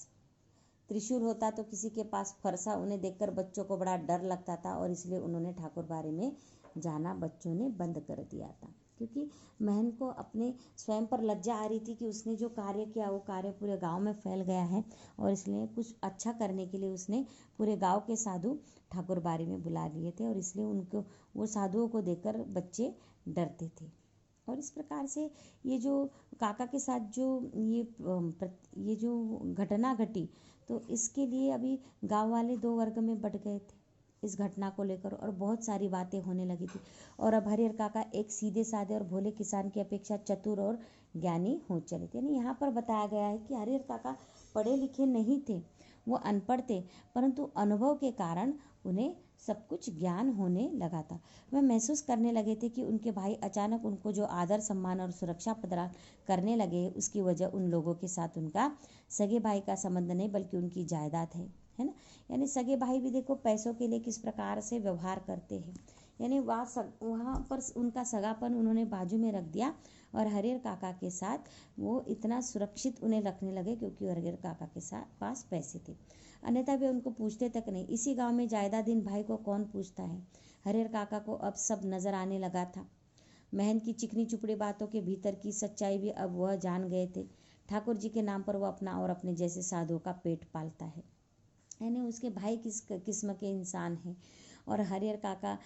Speaker 1: त्रिशूल होता तो किसी के पास फरसा। उन्हें देखकर बच्चों को बड़ा डर लगता था और इसलिए उन्होंने ठाकुरबाड़ी में जाना बच्चों ने बंद कर दिया था, क्योंकि महन को अपने स्वयं पर लज्जा आ रही थी कि उसने जो कार्य किया वो कार्य पूरे गांव में फैल गया है, और इसलिए कुछ अच्छा करने के लिए उसने पूरे गांव के साधु ठाकुरबाड़ी में बुला लिए थे, और इसलिए उनको वो साधुओं को देखकर बच्चे डरते थे। और इस प्रकार से ये जो काका के साथ जो ये जो घटना घटी, तो इसके लिए अभी गांव वाले दो वर्ग में बट गए थे इस घटना को लेकर, और बहुत सारी बातें होने लगी थी। और अब हरिहर काका एक सीधे साधे और भोले किसान की अपेक्षा चतुर और ज्ञानी हो चले थे। यानी यहाँ पर बताया गया है कि हरिहर काका पढ़े लिखे नहीं थे, वो अनपढ़ थे, परंतु अनुभव के कारण उन्हें सब कुछ ज्ञान होने लगा था। वह महसूस करने लगे थे कि उनके भाई अचानक उनको जो आदर, सम्मान और सुरक्षा प्रदान करने लगे, उसकी वजह उन लोगों के साथ उनका सगे भाई का संबंध नहीं बल्कि उनकी जायदाद है ना। यानी सगे भाई भी देखो पैसों के लिए किस प्रकार से व्यवहार करते हैं। यानी वहाँ पर उनका सगापन उन्होंने बाजू में रख दिया, और हरिहर काका के साथ वो इतना सुरक्षित उन्हें रखने लगे क्योंकि हरिहर काका के साथ पास पैसे थे, अन्यथा वे उनको पूछते तक नहीं। इसी गांव में जायदादीन भाई को कौन पूछता है। हरिहर काका को अब सब नजर आने लगा था। महन की चिकनी चुपड़ी बातों के भीतर की सच्चाई भी अब वह जान गए थे। ठाकुर जी के नाम पर वह अपना और अपने जैसे साधुओं का पेट पालता है, यानी उसके भाई किस किस्म के इंसान हैं। और हरिहर काका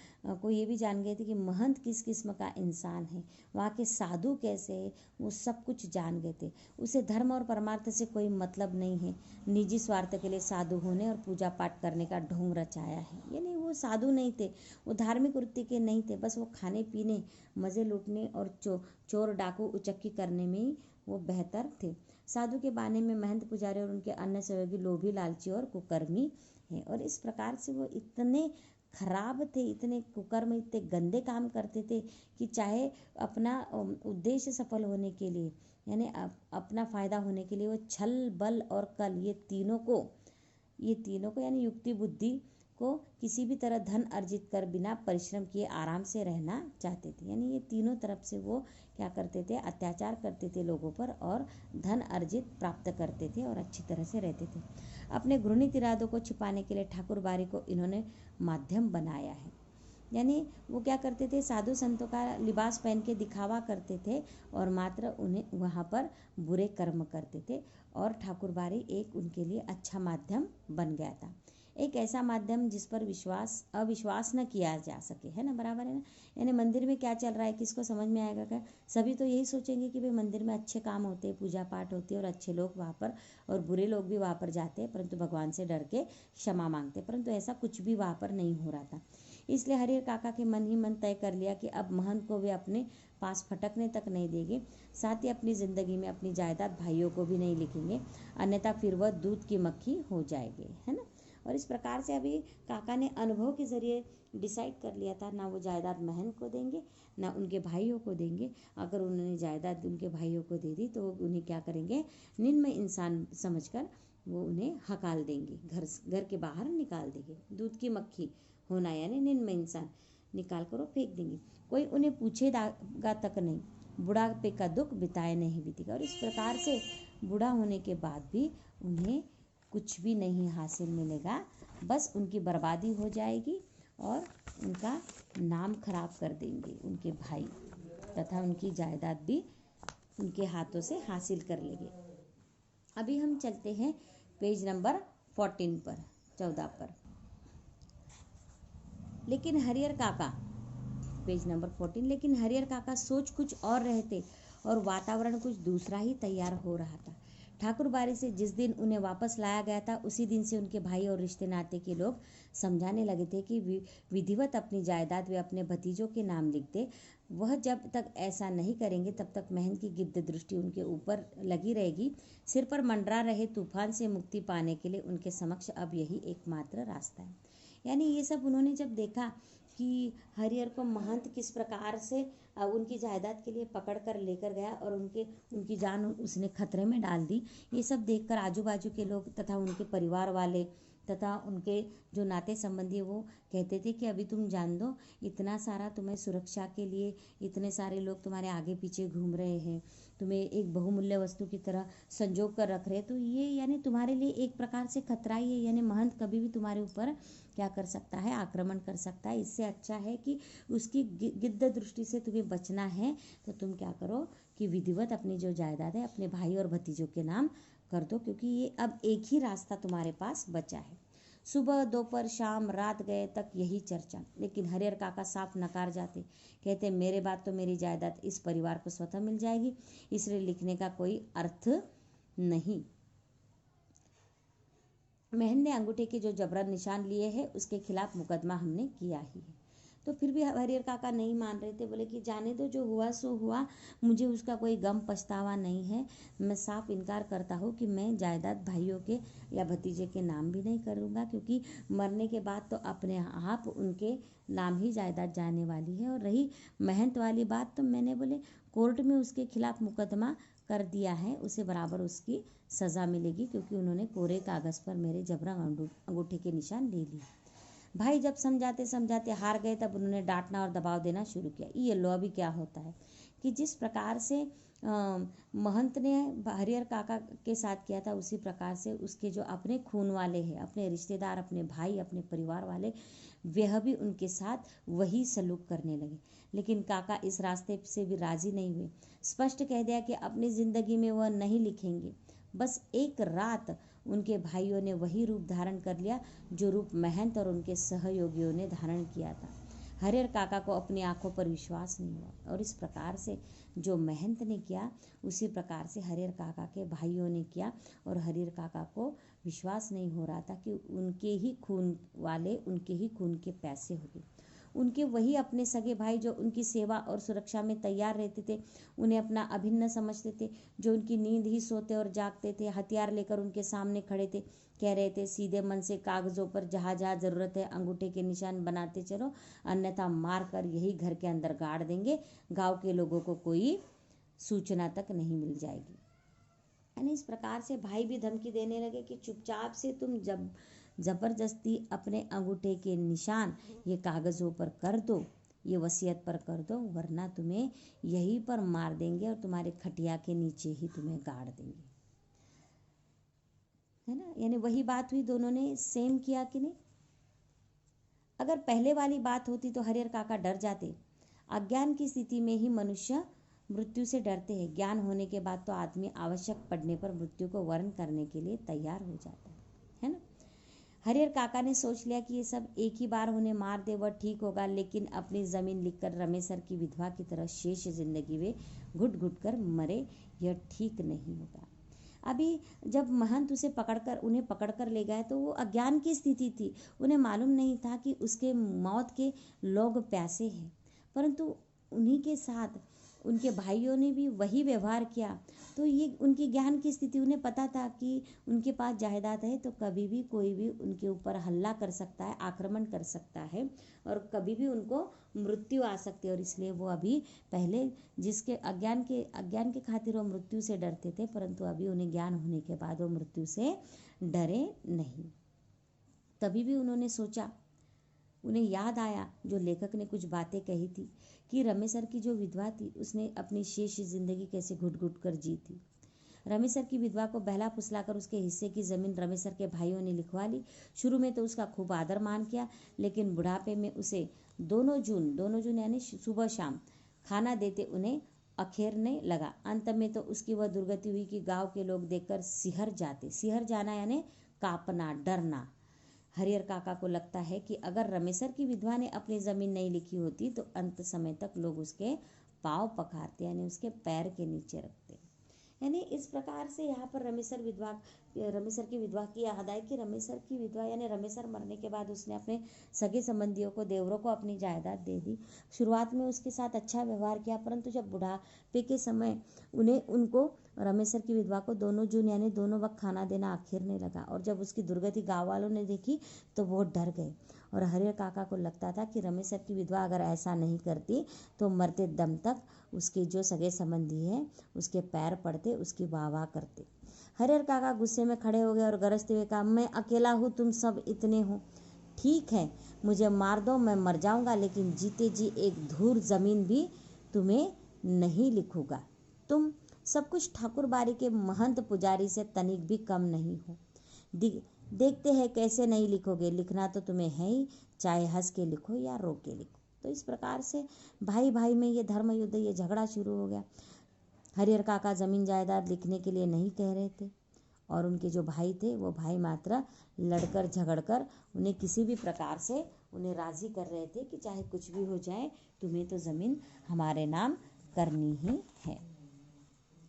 Speaker 1: को ये भी जान गए थे कि महंत किस किस्म का इंसान है, वहाँ के साधु कैसे है, वो सब कुछ जान गए थे। उसे धर्म और परमार्थ से कोई मतलब नहीं है, निजी स्वार्थ के लिए साधु होने और पूजा पाठ करने का ढोंग रचाया है। यानी वो साधु नहीं थे, वो धार्मिक वृत्ति के नहीं थे, बस वो खाने पीने, मज़े लूटने और चोर डाकू उचक्की करने में ही वो बेहतर थे। साधु के बाने में महंत पुजारी और उनके अन्य सहयोगी लोभी, लालची और कुकर्मी हैं। और इस प्रकार से वो इतने खराब थे, इतने कुकर्म, इतने गंदे काम करते थे कि चाहे अपना उद्देश्य सफल होने के लिए, यानी अपना फ़ायदा होने के लिए, वो छल, बल और कल ये तीनों को यानी युक्ति बुद्धि को किसी भी तरह धन अर्जित कर बिना परिश्रम किए आराम से रहना चाहते थे। यानी ये तीनों तरफ से वो क्या करते थे, अत्याचार करते थे लोगों पर, और धन अर्जित प्राप्त करते थे और अच्छी तरह से रहते थे। अपने घृणित इरादों को छिपाने के लिए ठाकुरबाड़ी को इन्होंने माध्यम बनाया है। यानी वो क्या करते थे, साधु संतों का लिबास पहन के दिखावा करते थे और मात्र उन्हें वहाँ पर बुरे कर्म करते थे, और ठाकुरबाड़ी एक उनके लिए अच्छा माध्यम बन गया था। एक ऐसा माध्यम जिस पर अविश्वास न किया जा सके, है ना, बराबर है ना। यानी मंदिर में क्या चल रहा है किसको समझ में आएगा क्या? सभी तो यही सोचेंगे कि भाई मंदिर में अच्छे काम होते हैं, पूजा पाठ होती है और अच्छे लोग वहाँ पर, और बुरे लोग भी वहाँ पर जाते हैं, परंतु भगवान से डर के क्षमा मांगते, परंतु ऐसा कुछ भी वहाँ पर नहीं हो रहा था। इसलिए हरिहर काका के मन ही मन तय कर लिया कि अब महंत को वे अपने पास फटकने तक नहीं देंगे, साथ ही अपनी ज़िंदगी में अपनी जायदाद भाइयों को भी नहीं लिखेंगे, अन्यथा फिर वह दूध की मक्खी हो जाएंगे, है ना। और इस प्रकार से अभी काका ने अनुभव के ज़रिए डिसाइड कर लिया था, ना वो जायदाद महंत को देंगे ना उनके भाइयों को देंगे। अगर उन्होंने जायदाद उनके भाइयों को दे दी तो वो उन्हें क्या करेंगे, निम्न इंसान समझकर वो उन्हें हकाल देंगे, घर के बाहर निकाल देंगे। दूध की मक्खी होना यानी निम्न इंसान, निकाल कर वो फेंक देंगे। कोई उन्हें पूछेगा तक नहीं, बुढ़ापे का दुख बिताए नहीं बीतेगा। और इस प्रकार से बूढ़ा होने के बाद भी उन्हें कुछ भी नहीं हासिल मिलेगा, बस उनकी बर्बादी हो जाएगी और उनका नाम खराब कर देंगे उनके भाई, तथा उनकी जायदाद भी उनके हाथों से हासिल कर लेंगे। अभी हम चलते हैं पेज नंबर 14 पर, 14 पर। लेकिन हरिहर काका, पेज नंबर 14, लेकिन हरिहर काका सोच कुछ और रहते और वातावरण कुछ दूसरा ही तैयार हो रहा था। ठाकुरबाड़ी से जिस दिन उन्हें वापस लाया गया था उसी दिन से उनके भाई और रिश्ते नाते के लोग समझाने लगे थे कि विधिवत अपनी जायदाद वे अपने भतीजों के नाम लिख दे। वह जब तक ऐसा नहीं करेंगे तब तक महन की गिद्ध दृष्टि उनके ऊपर लगी रहेगी। सिर पर मंडरा रहे तूफान से मुक्ति पाने के लिए उनके समक्ष अब यही एकमात्र रास्ता है। यानी ये सब उन्होंने जब देखा कि हरिहर को महंत किस प्रकार से उनकी जायदाद के लिए पकड़ कर लेकर गया और उनकी जान उसने खतरे में डाल दी, ये सब देखकर आजू बाजू के लोग तथा उनके परिवार वाले तथा उनके जो नाते संबंधी वो कहते थे कि अभी तुम जान दो, इतना सारा तुम्हें सुरक्षा के लिए इतने सारे लोग तुम्हारे आगे पीछे घूम रहे हैं, तुम्हें एक बहुमूल्य वस्तु की तरह संजो कर रख रहे, तो ये यानी तुम्हारे लिए एक प्रकार से खतरा ही है। यानी महंत कभी भी तुम्हारे ऊपर क्या कर सकता है, आक्रमण कर सकता है। इससे अच्छा है कि उसकी गिद्ध दृष्टि से तुम्हें बचना है तो तुम क्या करो कि विधिवत अपनी जो जायदाद है अपने भाई और भतीजों के नाम कर दो, क्योंकि ये अब एक ही रास्ता तुम्हारे पास बचा है। सुबह दोपहर शाम रात गए तक यही चर्चा, लेकिन हरिहर काका साफ नकार जाते, कहते मेरे बाद तो मेरी जायदाद इस परिवार को स्वतः मिल जाएगी, इसलिए लिखने का कोई अर्थ नहीं। महन ने अंगूठे के जो जबरन निशान लिए हैं उसके खिलाफ मुकदमा हमने किया ही है। तो फिर भी हरिहर काका नहीं मान रहे थे, बोले कि जाने दो, जो हुआ सो हुआ, मुझे उसका कोई गम पछतावा नहीं है। मैं साफ इनकार करता हूँ कि मैं जायदाद भाइयों के या भतीजे के नाम भी नहीं करूँगा, क्योंकि मरने के बाद तो अपने आप उनके नाम ही जायदाद जाने वाली है। और रही महंत वाली बात, तो मैंने बोले कोर्ट में उसके खिलाफ मुकदमा कर दिया है, उसे बराबर उसकी सज़ा मिलेगी, क्योंकि उन्होंने कोरे कागज़ पर मेरे जबरन अंगूठे के निशान ले लिए। भाई जब समझाते समझाते हार गए तब उन्होंने डांटना और दबाव देना शुरू किया। ये लो अभी क्या होता है कि जिस प्रकार से महंत ने हरिहर काका के साथ किया था, उसी प्रकार से उसके जो अपने खून वाले हैं, अपने रिश्तेदार, अपने भाई, अपने परिवार वाले, वह भी उनके साथ वही सलूक करने लगे। लेकिन काका इस रास्ते से भी राजी नहीं हुए। स्पष्ट कह दिया कि अपनी ज़िंदगी में वह नहीं लिखेंगे। बस एक रात उनके भाइयों ने वही रूप धारण कर लिया जो रूप महंत और उनके सहयोगियों ने धारण किया था। हरिहर काका को अपनी आंखों पर विश्वास नहीं हुआ, और इस प्रकार से जो महंत ने किया उसी प्रकार से हरिहर काका के भाइयों ने किया, और हरिहर काका को विश्वास नहीं हो रहा था कि उनके ही खून वाले, उनके ही खून के पैसे हो गए। उनके वही अपने सगे भाई जो उनकी सेवा और सुरक्षा में तैयार रहते थे, उन्हें अपना अभिन्न समझते थे, जो उनकी नींद ही सोते और जागते थे, हथियार लेकर उनके सामने खड़े थे, कह रहे थे सीधे मन से कागज़ों पर जहाँ जहाँ ज़रूरत है अंगूठे के निशान बनाते चलो, अन्यथा मार कर यही घर के अंदर गाड़ देंगे, गांव के लोगों को कोई सूचना तक नहीं मिल जाएगी। यानी इस प्रकार से भाई भी धमकी देने लगे कि चुपचाप से तुम जबरदस्ती अपने अंगूठे के निशान ये कागज़ों पर कर दो, ये वसीयत पर कर दो, वरना तुम्हें यहीं पर मार देंगे और तुम्हारे खटिया के नीचे ही तुम्हें गाड़ देंगे, है ना। यानी वही बात हुई, दोनों ने सेम किया कि नहीं। अगर पहले वाली बात होती तो हरिहर काका डर जाते। अज्ञान की स्थिति में ही मनुष्य मृत्यु से डरते हैं, ज्ञान होने के बाद तो आदमी आवश्यक पड़ने पर मृत्यु को वर्ण करने के लिए तैयार हो जाता है ना। हरिहर काका ने सोच लिया कि ये सब एक ही बार उन्हें मार दे वह ठीक होगा, लेकिन अपनी ज़मीन लिखकर रमेसर की विधवा की तरह शेष जिंदगी वे घुट घुट कर मरे, यह ठीक नहीं होगा। अभी जब महंत उन्हें पकड़कर ले गए तो वो अज्ञान की स्थिति थी, उन्हें मालूम नहीं था कि उसके मौत के लोग प्यासे हैं, परंतु उन्हीं के साथ उनके भाइयों ने भी वही व्यवहार किया। तो ये उनकी ज्ञान की स्थिति, उन्हें पता था कि उनके पास जायदाद है तो कभी भी कोई भी उनके ऊपर हमला कर सकता है, आक्रमण कर सकता है, और कभी भी उनको मृत्यु आ सकती है। और इसलिए वो अभी पहले जिसके अज्ञान के खातिर वो मृत्यु से डरते थे, परंतु अभी उन्हें ज्ञान होने के बाद वो मृत्यु से डरे नहीं। तभी भी उन्होंने सोचा, उन्हें याद आया जो लेखक ने कुछ बातें कही थी कि रमेसर की जो विधवा थी उसने अपनी शेष जिंदगी कैसे घुट घुट कर जी थी। रमेसर की विधवा को बहला फुसलाकर उसके हिस्से की ज़मीन रमेसर के भाइयों ने लिखवा ली। शुरू में तो उसका खूब आदर मान किया, लेकिन बुढ़ापे में उसे दोनों जून यानी सुबह शाम खाना देते उन्हें अखेरने लगा। अंत में तो उसकी वह दुर्गति हुई कि गाँव के लोग देखकर सिहर जाते। सिहर जाना यानी कांपना, डरना। हरिहर काका को लगता है कि अगर रमेसर की विधवा ने अपनी ज़मीन नहीं लिखी होती तो अंत समय तक लोग उसके पाँव पखारते, यानी उसके पैर के नीचे रखते। यानी इस प्रकार से यहाँ पर रमेसर की विधवा की याद आए कि रमेसर की विधवा यानी रमेसर मरने के बाद उसने अपने सगे संबंधियों को, देवरों को अपनी जायदाद दे दी। शुरुआत में उसके साथ अच्छा व्यवहार किया, परंतु जब बुढ़ापे के समय उनको रमेसर की विधवा को दोनों जून यानी दोनों वक्त खाना देना आखिरने लगा। और जब उसकी दुर्गति गाँव वालों ने देखी तो वो डर गए और हरिहर काका को लगता था कि रमेसर की विधवा अगर ऐसा नहीं करती तो मरते दम तक उसके जो सगे संबंधी हैं उसके पैर पड़ते, उसकी वाह वाह करते। हरिहर काका गुस्से में खड़े हो गए और गरजते हुए कहा, मैं अकेला हूँ, तुम सब इतने हो, ठीक है मुझे मार दो, मैं मर जाऊंगा, लेकिन जीते जी एक धूर जमीन भी तुम्हें नहीं लिखूंगा। तुम सब कुछ ठाकुर बाड़ी के महंत पुजारी से तनिक भी कम नहीं हो। देखते हैं कैसे नहीं लिखोगे, लिखना तो तुम्हें है ही, चाहे हंस के लिखो या रो के लिखो। तो इस प्रकार से भाई भाई में ये धर्म युद्ध, ये झगड़ा शुरू हो गया। हरिहर काका जमीन जायदाद लिखने के लिए नहीं कह रहे थे और उनके जो भाई थे वो भाई मात्र लड़कर झगड़कर उन्हें किसी भी प्रकार से उन्हें राज़ी कर रहे थे कि चाहे कुछ भी हो जाए, तुम्हें तो ज़मीन हमारे नाम करनी ही है।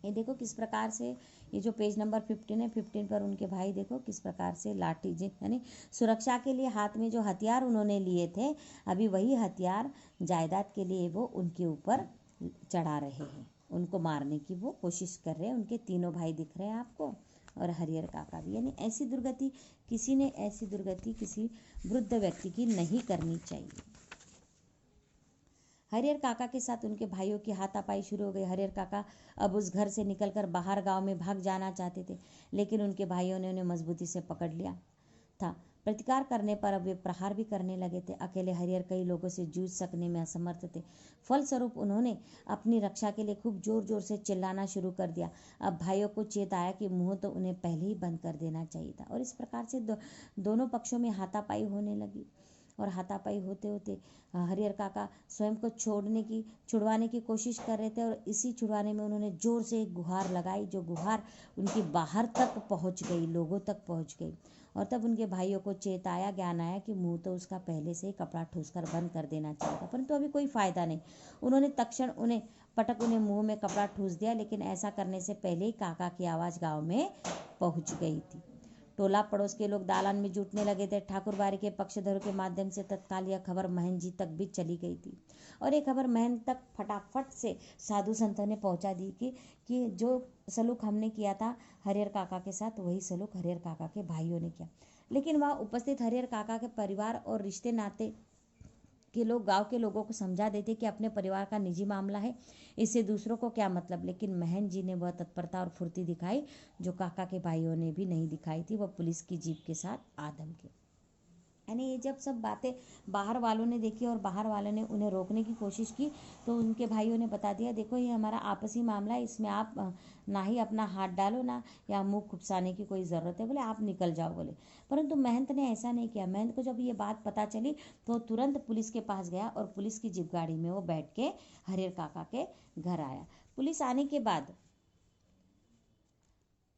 Speaker 1: ये देखो किस प्रकार से, ये जो पेज नंबर 15 है, 15 पर उनके भाई देखो किस प्रकार से लाठी यानी सुरक्षा के लिए हाथ में जो हथियार उन्होंने लिए थे, अभी वही हथियार जायदाद के लिए वो उनके ऊपर चढ़ा रहे हैं, उनको मारने की वो कोशिश कर रहे हैं। उनके तीनों भाई दिख रहे हैं आपको और हरिहर काका भी। यानी ऐसी दुर्गति किसी वृद्ध व्यक्ति की नहीं करनी चाहिए। हरिहर काका के साथ उनके भाइयों की हाथापाई शुरू हो गई। हरिहर काका अब उस घर से निकलकर बाहर गांव में भाग जाना चाहते थे, लेकिन उनके भाइयों ने उन्हें मजबूती से पकड़ लिया था। प्रतिकार करने पर अब वे प्रहार भी करने लगे थे। अकेले हरिहर कई लोगों से जूझ सकने में असमर्थ थे। फलस्वरूप उन्होंने अपनी रक्षा के लिए खूब जोर जोर से चिल्लाना शुरू कर दिया। अब भाइयों को चेत आया कि मुंह तो उन्हें पहले ही बंद कर देना चाहिए था। और इस प्रकार से दोनों पक्षों में हाथापाई होने लगी और हाथापाई होते होते हरिहर काका स्वयं को छुड़वाने की कोशिश कर रहे थे और इसी छुड़वाने में उन्होंने जोर से एक गुहार लगाई, जो गुहार उनकी बाहर तक पहुंच गई, लोगों तक पहुंच गई। और तब उनके भाइयों को चेत आया, ज्ञान आया कि मुंह तो उसका पहले से ही कपड़ा ठूसकर बंद कर देना चाहिए था, परंतु अभी कोई फायदा नहीं। उन्होंने तत्क्षण उन्हें मुंह में कपड़ा ठूस दिया, लेकिन ऐसा करने से पहले ही काका की आवाज़ गाँव में पहुँच गई थी। टोला पड़ोस के लोग दालान में जुटने लगे थे। ठाकुर बाड़ी के पक्षधरों के माध्यम से तत्काल यह खबर महन जी तक भी चली गई थी और ये खबर महन तक फटाफट से साधु संतों ने पहुंचा दी कि जो सलूक हमने किया था हरिहर काका के साथ, वही सलूक हरिहर काका के भाइयों ने किया। लेकिन वहाँ उपस्थित हरिहर काका के परिवार और रिश्ते नाते के लोग गांव के लोगों को समझा देते कि अपने परिवार का निजी मामला है, इससे दूसरों को क्या मतलब। लेकिन महन जी ने वह तत्परता और फुर्ती दिखाई जो काका के भाइयों ने भी नहीं दिखाई थी। वह पुलिस की जीप के साथ आदम के। यानी ये जब सब बातें बाहर वालों ने देखी और बाहर वालों ने उन्हें रोकने की कोशिश की तो उनके भाइयों ने बता दिया, देखो ये हमारा आपसी मामला है, इसमें आप ना ही अपना हाथ डालो ना या मुंह खुपसाने की कोई ज़रूरत है, बोले आप निकल जाओ बोले। परंतु महंत ने ऐसा नहीं किया। महंत को जब ये बात पता चली तो तुरंत पुलिस के पास गया और पुलिस की जीप गाड़ी में वो बैठ के हरिहर काका के घर आया। पुलिस आने के बाद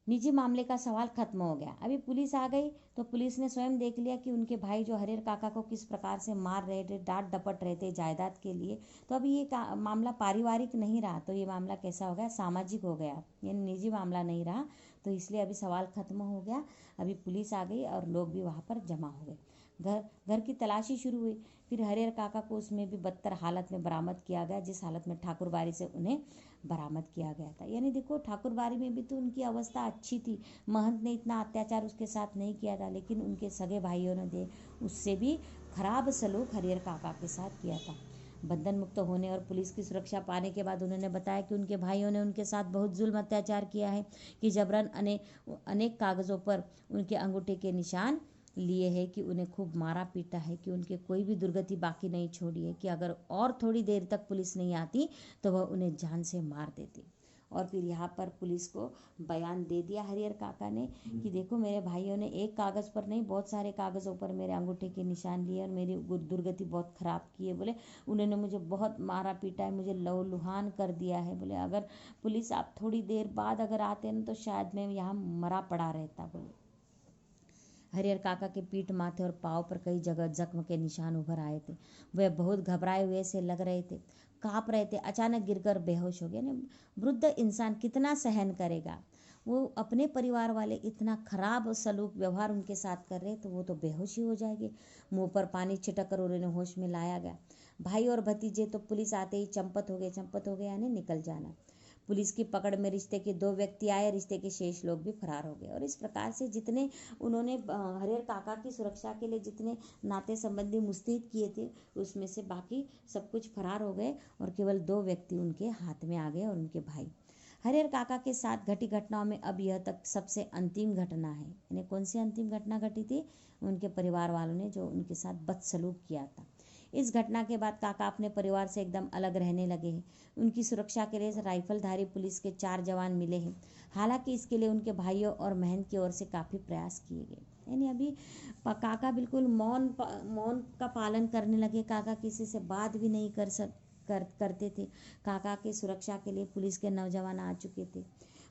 Speaker 1: निजी मामले का सवाल खत्म हो गया। अभी पुलिस आ गई तो पुलिस ने स्वयं देख लिया कि उनके भाई जो हरिहर काका को किस प्रकार से मार रहे थे, डांट डपट रहे थे जायदाद के लिए। तो अभी ये मामला पारिवारिक नहीं रहा, तो ये मामला कैसा हो गया, सामाजिक हो गया, ये निजी मामला नहीं रहा। तो इसलिए अभी सवाल खत्म हो गया। अभी पुलिस आ गई और लोग भी वहाँ पर जमा हो गए। घर की तलाशी शुरू हुई। फिर हरिहर काका को उसमें भी बदतर हालत में बरामद किया गया, जिस हालत में ठाकुर बाड़ी से उन्हें बरामद किया गया था। यानी देखो ठाकुर बाड़ी में भी तो उनकी अवस्था अच्छी थी, महंत ने इतना अत्याचार उसके साथ नहीं किया था, लेकिन उनके सगे भाइयों ने उससे भी खराब सलूक हरिहर काका के साथ किया था। बंधन मुक्त होने और पुलिस की सुरक्षा पाने के बाद उन्होंने बताया कि उनके भाइयों ने उनके साथ बहुत जुल्म अत्याचार किया है, कि जबरन अनेक कागज़ों पर उनके अंगूठे के निशान लिए है, कि उन्हें खूब मारा पीटा है, कि उनके कोई भी दुर्गति बाकी नहीं छोड़ी है, कि अगर और थोड़ी देर तक पुलिस नहीं आती तो वह उन्हें जान से मार देती। और फिर यहाँ पर पुलिस को बयान दे दिया हरिहर काका ने कि देखो मेरे भाइयों ने एक कागज़ पर नहीं, बहुत सारे कागज़ों पर मेरे अंगूठे के निशान लिए और मेरी दुर्गति बहुत ख़राब की है। बोले उन्होंने मुझे बहुत मारा पीटा है, मुझे लहूलुहान कर दिया है। बोले अगर पुलिस आप थोड़ी देर बाद अगर आते ना तो शायद मैं यहाँ मरा पड़ा रहता। बोले हरिहर काका के पीठ, माथे और पाँव पर कई जगह जख्म के निशान उभर आए थे। वह बहुत घबराए हुए से लग रहे थे। काँप रहे थे, अचानक गिरकर बेहोश हो गए। ना वृद्ध इंसान कितना सहन करेगा। वो अपने परिवार वाले इतना खराब सलूक व्यवहार उनके साथ कर रहे, तो वो तो बेहोश ही हो जाएंगे। मुंह पर पानी छिटक कर उन्हें होश में लाया गया। भाई और भतीजे तो पुलिस आते ही चंपत हो गए यानी निकल जाना। पुलिस की पकड़ में रिश्ते के 2 व्यक्ति आए, रिश्ते के शेष लोग भी फरार हो गए। और इस प्रकार से जितने उन्होंने हरिहर काका की सुरक्षा के लिए जितने नाते संबंधी मुस्तैद किए थे, उसमें से बाकी सब कुछ फरार हो गए और केवल 2 व्यक्ति उनके हाथ में आ गए और उनके भाई। हरिहर काका के साथ घटी घटनाओं में अब यह तक सबसे अंतिम घटना है। यानी कौन सी अंतिम घटना घटी थी? उनके परिवार वालों ने जो उनके साथ बदसलूक किया था। इस घटना के बाद काका अपने परिवार से एकदम अलग रहने लगे हैं। उनकी सुरक्षा के लिए राइफलधारी पुलिस के 4 जवान मिले हैं। हालांकि इसके लिए उनके भाइयों और बहन की ओर से काफ़ी प्रयास किए गए। यानी अभी काका बिल्कुल मौन का पालन करने लगे। काका किसी से बात भी नहीं करते थे। काका की सुरक्षा के लिए पुलिस के नौजवान आ चुके थे,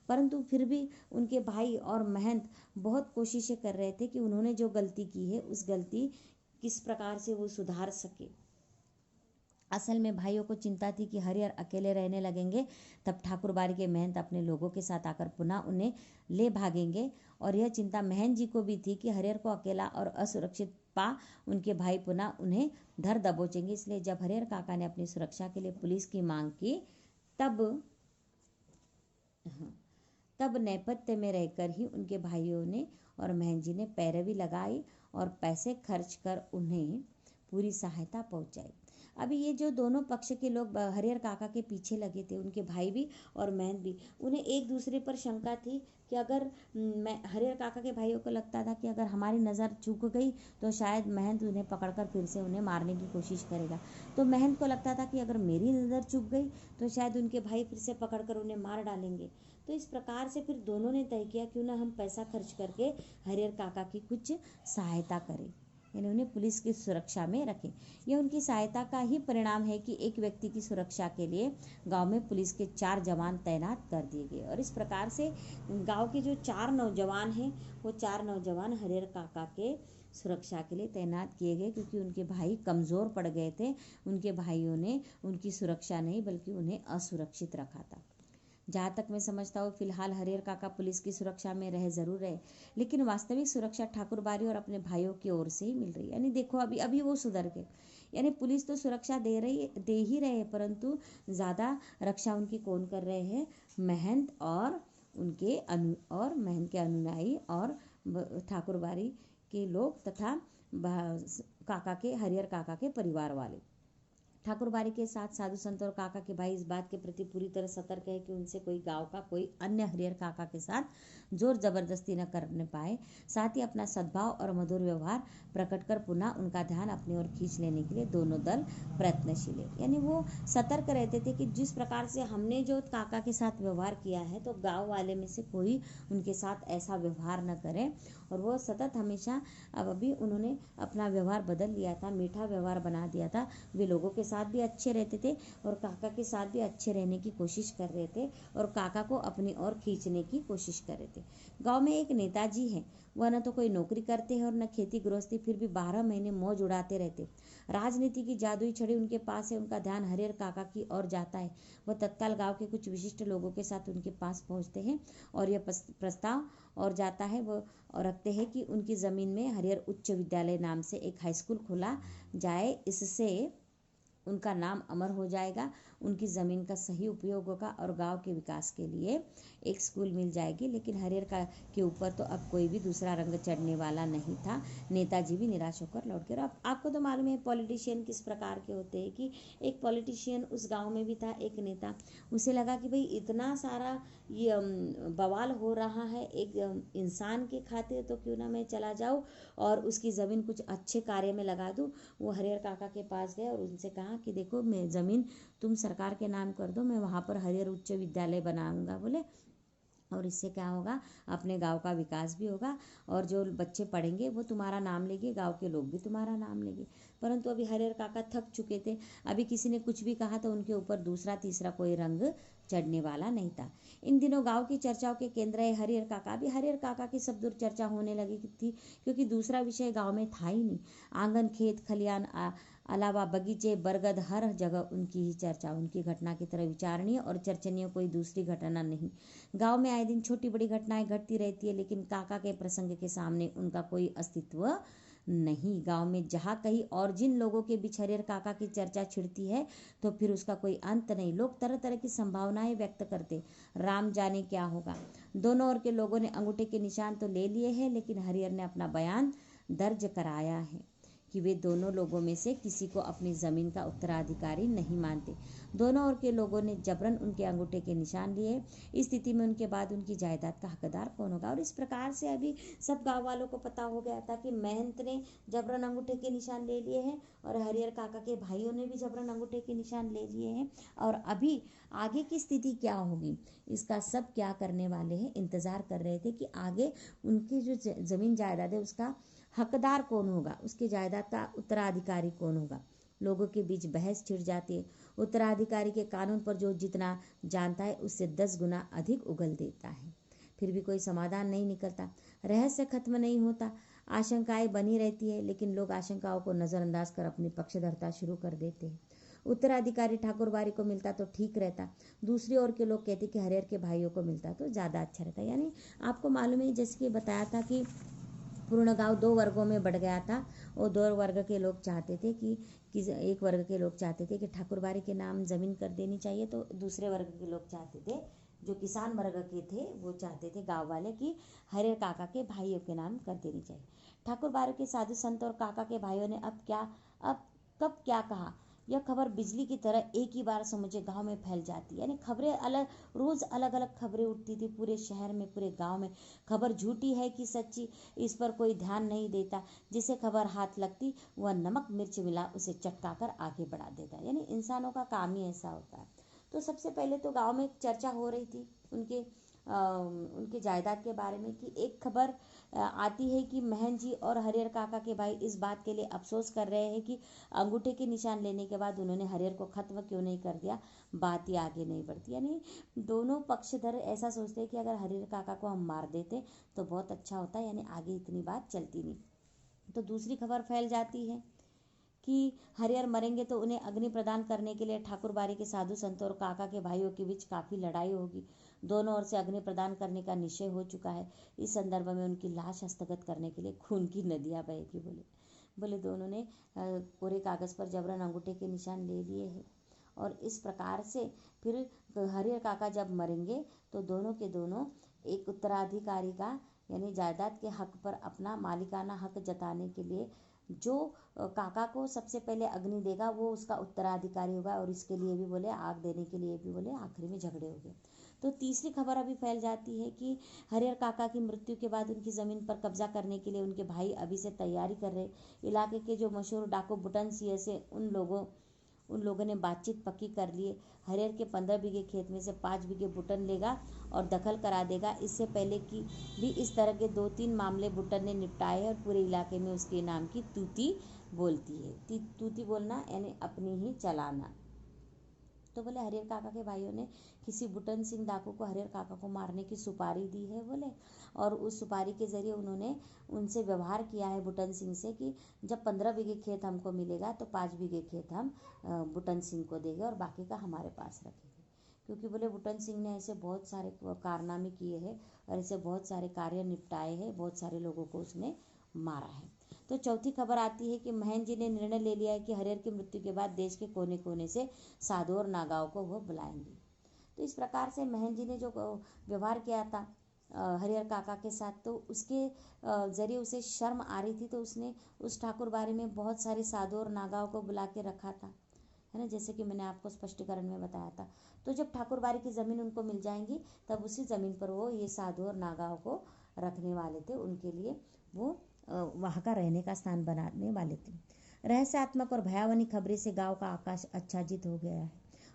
Speaker 1: परंतु फिर भी उनके भाई और महंत बहुत कोशिशें कर रहे थे कि उन्होंने जो गलती की है उस गलती किस प्रकार से वो सुधार सके। असल में भाइयों को चिंता थी कि हरिहर अकेले रहने लगेंगे, तब ठाकुरबाड़ी के महंत अपने लोगों के साथ आकर पुनः उन्हें ले भागेंगे। और यह चिंता महंत जी को भी थी कि हरिहर को अकेला और असुरक्षित पा उनके भाई पुनः उन्हें धर दबोचेंगे। इसलिए जब हरिहर काका ने अपनी सुरक्षा के लिए पुलिस की मांग की, तब नेपथ्य में रहकर ही उनके भाइयों ने और महंत जी ने पैरवी लगाई और पैसे खर्च कर उन्हें पूरी सहायता पहुंचाई। अभी ये जो दोनों पक्ष के लोग हरिहर काका के पीछे लगे थे, उनके भाई भी और महंत भी, उन्हें एक दूसरे पर शंका थी कि अगर हरिहर काका के भाइयों को लगता था कि अगर हमारी नज़र चूक गई तो शायद महंत उन्हें पकड़कर फिर से उन्हें मारने की कोशिश करेगा। तो महंत को लगता था कि अगर मेरी नज़र चूक गई तो शायद उनके भाई फिर से पकड़कर उन्हें मार डालेंगे। तो इस प्रकार से फिर दोनों ने तय किया क्यों ना हम पैसा खर्च करके हरिहर काका की कुछ सहायता करें, यानी उन्हें पुलिस की सुरक्षा में रखें। यह उनकी सहायता का ही परिणाम है कि एक व्यक्ति की सुरक्षा के लिए गांव में पुलिस के 4 जवान तैनात कर दिए गए। और इस प्रकार से गांव के जो 4 नौजवान हैं, वो 4 नौजवान हरिहर काका के सुरक्षा के लिए तैनात किए गए, क्योंकि उनके भाई कमज़ोर पड़ गए थे। उनके भाइयों ने उनकी सुरक्षा नहीं बल्कि उन्हें असुरक्षित रखा था। जहाँ तक मैं समझता हूँ फिलहाल हरिहर काका पुलिस की सुरक्षा में रहे ज़रूर रहे, लेकिन वास्तविक सुरक्षा ठाकुरबाड़ी और अपने भाइयों की ओर से ही मिल रही है। यानी देखो अभी वो सुधर गए। यानी पुलिस तो सुरक्षा दे ही रहे हैं, परंतु ज़्यादा रक्षा उनकी कौन कर रहे हैं? महंत और महंत के अनुयायी और ठाकुरबाड़ी के लोग तथा हरिहर काका के परिवार वाले। ठाकुरबाड़ी के साथ साधु संत और काका के भाई इस बात के प्रति पूरी तरह सतर्क है कि उनसे कोई गांव का कोई अन्य हरिहर काका के साथ जोर जबरदस्ती न करने पाए। साथ ही अपना सद्भाव और मधुर व्यवहार प्रकट कर पुनः उनका ध्यान अपनी ओर खींच लेने के लिए दोनों दल प्रयत्नशील है। यानी वो सतर्क रहते थे कि जिस प्रकार से हमने जो काका के साथ व्यवहार किया है, तो गाँव वाले में से कोई उनके साथ ऐसा व्यवहार न करे। और वो सतत हमेशा अब अभी उन्होंने अपना व्यवहार बदल लिया था, मीठा व्यवहार बना दिया था। वे लोगों के साथ भी अच्छे रहते थे और काका के साथ भी अच्छे रहने की कोशिश कर रहे थे और काका को अपनी ओर खींचने की कोशिश कर रहे थे। गांव में एक नेताजी हैं, वह न तो कोई नौकरी करते हैं और न खेती गृहस्थी, फिर भी 12 महीने मौज उड़ाते रहते। राजनीति की जादुई छड़ी उनके पास है। उनका ध्यान हरिहर काका की ओर जाता है। वह तत्काल गाँव के कुछ विशिष्ट लोगों के साथ उनके पास पहुँचते हैं और यह प्रस्ताव और जाता है वो और रखते हैं कि उनकी ज़मीन में हरिहर उच्च विद्यालय नाम से एक हाई स्कूल खोला जाए। इससे उनका नाम अमर हो जाएगा, उनकी ज़मीन का सही उपयोग होगा और गांव के विकास के लिए एक स्कूल मिल जाएगी। लेकिन हरिहर के ऊपर तो अब कोई भी दूसरा रंग चढ़ने वाला नहीं था। नेताजी भी निराश होकर लौट गए। अब आपको तो मालूम है पॉलिटिशियन किस प्रकार के होते हैं, कि एक पॉलिटिशियन उस गाँव में भी था, एक नेता। उसे लगा कि भाई इतना सारा ये बवाल हो रहा है एक इंसान के खातिर, तो क्यों ना मैं चला जाऊँ और उसकी ज़मीन कुछ अच्छे कार्य में लगा दूँ। वो हरिहर काका के पास गए और उनसे कहा कि देखो मैं ज़मीन तुम सरकार के नाम कर दो, मैं वहाँ पर हरिहर उच्च विद्यालय बनाऊंगा बोले। और इससे क्या होगा, अपने गांव का विकास भी होगा और जो बच्चे पढ़ेंगे वो तुम्हारा नाम लेंगे, गांव के लोग भी तुम्हारा नाम लेंगे। परंतु अभी हरिहर काका थक चुके थे। अभी किसी ने कुछ भी कहा तो उनके ऊपर दूसरा तीसरा कोई रंग चढ़ने वाला नहीं था। इन दिनों गांव की चर्चाओं के केंद्र है हरिहर काका। अभी हरिहर काका की सब दूर चर्चा होने लगी थी, क्योंकि दूसरा विषय गांव में था ही नहीं। आंगन, खेत खलियान अलावा बगीचे, बरगद, हर जगह उनकी ही चर्चा, उनकी घटना की तरह विचारणीय और चर्चनीय कोई दूसरी घटना नहीं। गांव में आए दिन छोटी बड़ी घटनाएं घटती रहती है, लेकिन काका के प्रसंग के सामने उनका कोई अस्तित्व नहीं। गांव में जहाँ कहीं और जिन लोगों के बीच हरिहर काका की चर्चा छिड़ती है, तो फिर उसका कोई अंत नहीं। लोग तरह तरह की संभावनाएं व्यक्त करते, राम जाने क्या होगा। दोनों ओर के लोगों ने अंगूठे के निशान तो ले लिए हैं, लेकिन हरिहर ने अपना बयान दर्ज कराया है कि वे दोनों लोगों में से किसी को अपनी ज़मीन का उत्तराधिकारी नहीं मानते। दोनों ओर के लोगों ने जबरन उनके अंगूठे के निशान लिए। इस स्थिति में उनके बाद उनकी जायदाद का हकदार कौन होगा। और इस प्रकार से अभी सब गांव वालों को पता हो गया था कि महंत ने जबरन अंगूठे के निशान ले लिए हैं और हरिहर काका के भाइयों ने भी जबरन अंगूठे के निशान ले लिए हैं। और अभी आगे की स्थिति क्या होगी, इसका सब क्या करने वाले हैं, इंतज़ार कर रहे थे कि आगे उनकी जो ज़मीन जायदाद है उसका हकदार कौन होगा, उसकी जायदाद का उत्तराधिकारी कौन होगा। लोगों के बीच बहस छिड़ जाती है। उत्तराधिकारी के कानून पर जो जितना जानता है उससे 10 गुना अधिक उगल देता है, फिर भी कोई समाधान नहीं निकलता। रहस्य खत्म नहीं होता, आशंकाएं बनी रहती है, लेकिन लोग आशंकाओं को नज़रअंदाज कर अपनी पक्षधरता शुरू कर देते हैं। उत्तराधिकारी ठाकुरबाड़ी को मिलता तो ठीक रहता, दूसरी ओर के लोग कहते कि हरिहर के भाइयों को मिलता तो ज़्यादा अच्छा रहता। यानी आपको मालूम है, जैसे कि बताया था कि पूर्ण गांव 2 वर्गों में बढ़ गया था। और 2 वर्ग के लोग चाहते थे कि एक वर्ग के लोग चाहते थे कि ठाकुरबाड़ी के नाम ज़मीन कर देनी चाहिए, तो दूसरे वर्ग के लोग चाहते थे, जो किसान वर्ग के थे, वो चाहते थे गांव वाले कि हरिहर काका के भाइयों के नाम कर देनी चाहिए। ठाकुरबाड़ी के साधु संत और काका के भाइयों ने अब कब क्या कहा, यह खबर बिजली की तरह एक ही बार समझे गांव में फैल जाती। यानी खबरें अलग, रोज अलग अलग खबरें उठती थी पूरे शहर में, पूरे गांव में। खबर झूठी है कि सच्ची, इस पर कोई ध्यान नहीं देता। जिसे खबर हाथ लगती वह नमक मिर्च मिला उसे चटका कर आगे बढ़ा देता। यानी इंसानों का काम ही ऐसा होता है। तो सबसे पहले तो गांव में चर्चा हो रही थी उनके जायदाद के बारे में कि एक खबर आती है कि महन जी और हरिहर काका के भाई इस बात के लिए अफसोस कर रहे हैं कि अंगूठे के निशान लेने के बाद उन्होंने हरिहर को खत्म क्यों नहीं कर दिया, बात ही आगे नहीं बढ़ती। यानी दोनों पक्षधर ऐसा सोचते हैं कि अगर हरिहर काका को हम मार देते तो बहुत अच्छा होता, यानी आगे इतनी बात चलती नहीं। तो दूसरी खबर फैल जाती है कि हरिहर मरेंगे तो उन्हें अग्नि प्रदान करने के लिए ठाकुरबाड़ी के साधु संतों और काका के भाइयों के बीच काफ़ी लड़ाई होगी। दोनों ओर से अग्नि प्रदान करने का निश्चय हो चुका है। इस संदर्भ में उनकी लाश हस्तगत करने के लिए खून की नदियाँ बहेगी। बोले दोनों ने कोरे कागज़ पर जबरन अंगूठे के निशान ले लिए हैं। और इस प्रकार से फिर हरिहर काका जब मरेंगे तो दोनों के दोनों एक उत्तराधिकारी का, यानी जायदाद के हक पर अपना मालिकाना हक जताने के लिए जो काका को सबसे पहले अग्नि देगा वो उसका उत्तराधिकारी होगा। और इसके लिए भी बोले, आग देने के लिए भी बोले, आखिरी में झगड़े हो गए। तो तीसरी खबर अभी फैल जाती है कि हरिहर काका की मृत्यु के बाद उनकी ज़मीन पर कब्जा करने के लिए उनके भाई अभी से तैयारी कर रहे। इलाके के जो मशहूर डाकू बुटन सिंह से उन लोगों ने बातचीत पक्की कर लिए। हरिहर के 15 बीघे खेत में से 5 बीघे बुटन लेगा और दखल करा देगा। इससे पहले कि भी इस तरह के 2-3 मामले बुटन ने निपटाए हैं और पूरे इलाके में उसके नाम की तूती बोलती है। तूती बोलना यानी अपनी ही चलाना। तो बोले हरिहर काका के भाइयों ने किसी बुटन सिंह डाकू को हरिहर काका को मारने की सुपारी दी है बोले, और उस सुपारी के ज़रिए उन्होंने उनसे व्यवहार किया है बुटन सिंह से कि जब 15 बीघे खेत हमको मिलेगा तो 5 बीघे खेत हम बुटन सिंह को देंगे और बाकी का हमारे पास रखेंगे। क्योंकि बोले बुटन सिंह ने ऐसे बहुत सारे कारनामे किए हैं और ऐसे बहुत सारे कार्य निपटाए हैं, बहुत सारे लोगों को उसने मारा है। तो चौथी खबर आती है कि महन जी ने निर्णय ले लिया है कि हरिहर की मृत्यु के बाद देश के कोने कोने से साधु और नागाओं को वो बुलाएंगे। तो इस प्रकार से महन जी ने जो व्यवहार किया था हरिहर काका के साथ, तो उसके ज़रिए उसे शर्म आ रही थी, तो उसने उस ठाकुरबाड़ी में बहुत सारे साधु और नागाओं को बुला के रखा था, है ना, जैसे कि मैंने आपको स्पष्टीकरण में बताया था। तो जब ठाकुरबाड़ी की ज़मीन उनको मिल जाएंगी तब उसी ज़मीन पर वो ये साधु और नागाओं को रखने वाले थे, उनके लिए वो वहाँ का रहने का स्थान बनाने वाले थे। रहस्यात्मक और भयावनी खबरें से गांव का आकाश आच्छादित हो गया है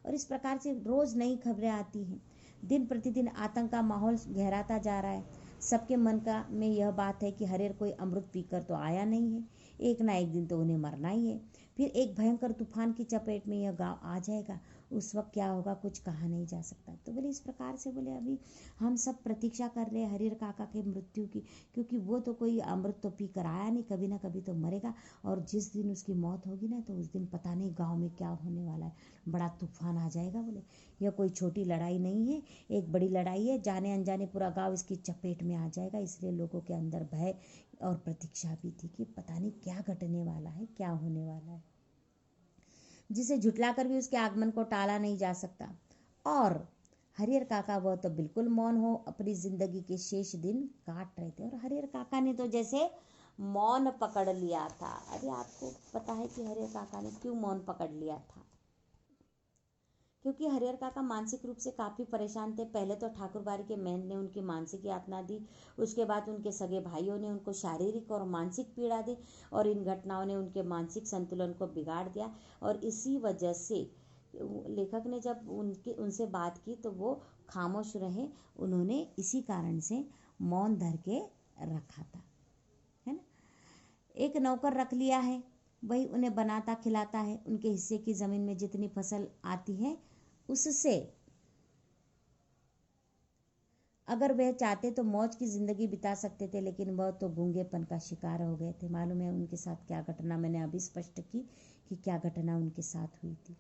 Speaker 1: और इस प्रकार से रोज़ नई खबरें आती हैं। दिन प्रतिदिन आतंक का माहौल गहराता जा रहा है। सबके मन में यह बात है कि हरिहर कोई अमृत पीकर तो आया नहीं है, एक ना एक दिन तो उन्हें मरना ही है। फिर एक भयंकर तूफान की चपेट में यह गांव आ जाएगा उस वक्त क्या होगा कुछ कहा नहीं जा सकता। तो बोले इस प्रकार से बोले अभी हम सब प्रतीक्षा कर रहे हैं हरिहर काका के मृत्यु की, क्योंकि वो तो कोई अमृत तो पी कर आया नहीं, कभी ना कभी तो मरेगा, और जिस दिन उसकी मौत होगी ना तो उस दिन पता नहीं गाँव में क्या होने वाला है, बड़ा तूफान आ जाएगा। बोले यह कोई छोटी लड़ाई नहीं है, एक बड़ी लड़ाई है, जाने अनजाने पूरा गाँव इसकी चपेट में आ जाएगा। इसलिए लोगों के अंदर भय और प्रतीक्षा भी थी कि पता नहीं क्या घटने वाला है, क्या होने वाला है, जिसे झुटलाकर भी उसके आगमन को टाला नहीं जा सकता। और हरिहर काका वह तो बिल्कुल मौन हो अपनी जिंदगी के शेष दिन काट रहे थे। और हरिहर काका ने तो जैसे मौन पकड़ लिया था। अरे आपको पता है कि हरिहर काका ने क्यों मौन पकड़ लिया था? क्योंकि हरिहर काका मानसिक रूप से काफ़ी परेशान थे। पहले तो ठाकुरबाड़ी के मेहन ने उनकी मानसिक यातना दी, उसके बाद उनके सगे भाइयों ने उनको शारीरिक और मानसिक पीड़ा दी, और इन घटनाओं ने उनके मानसिक संतुलन को बिगाड़ दिया। और इसी वजह से लेखक ने जब उनसे बात की तो वो खामोश रहे। उन्होंने इसी कारण से मौन धर के रखा था, है ना। एक नौकर रख लिया है, वही उन्हें बनाता खिलाता है। उनके हिस्से की ज़मीन में जितनी फसल आती है उससे अगर वह चाहते तो मौज की ज़िंदगी बिता सकते थे, लेकिन वह तो गूंगेपन का शिकार हो गए थे। मालूम है उनके साथ क्या घटना, मैंने अभी स्पष्ट की कि क्या घटना उनके साथ हुई थी।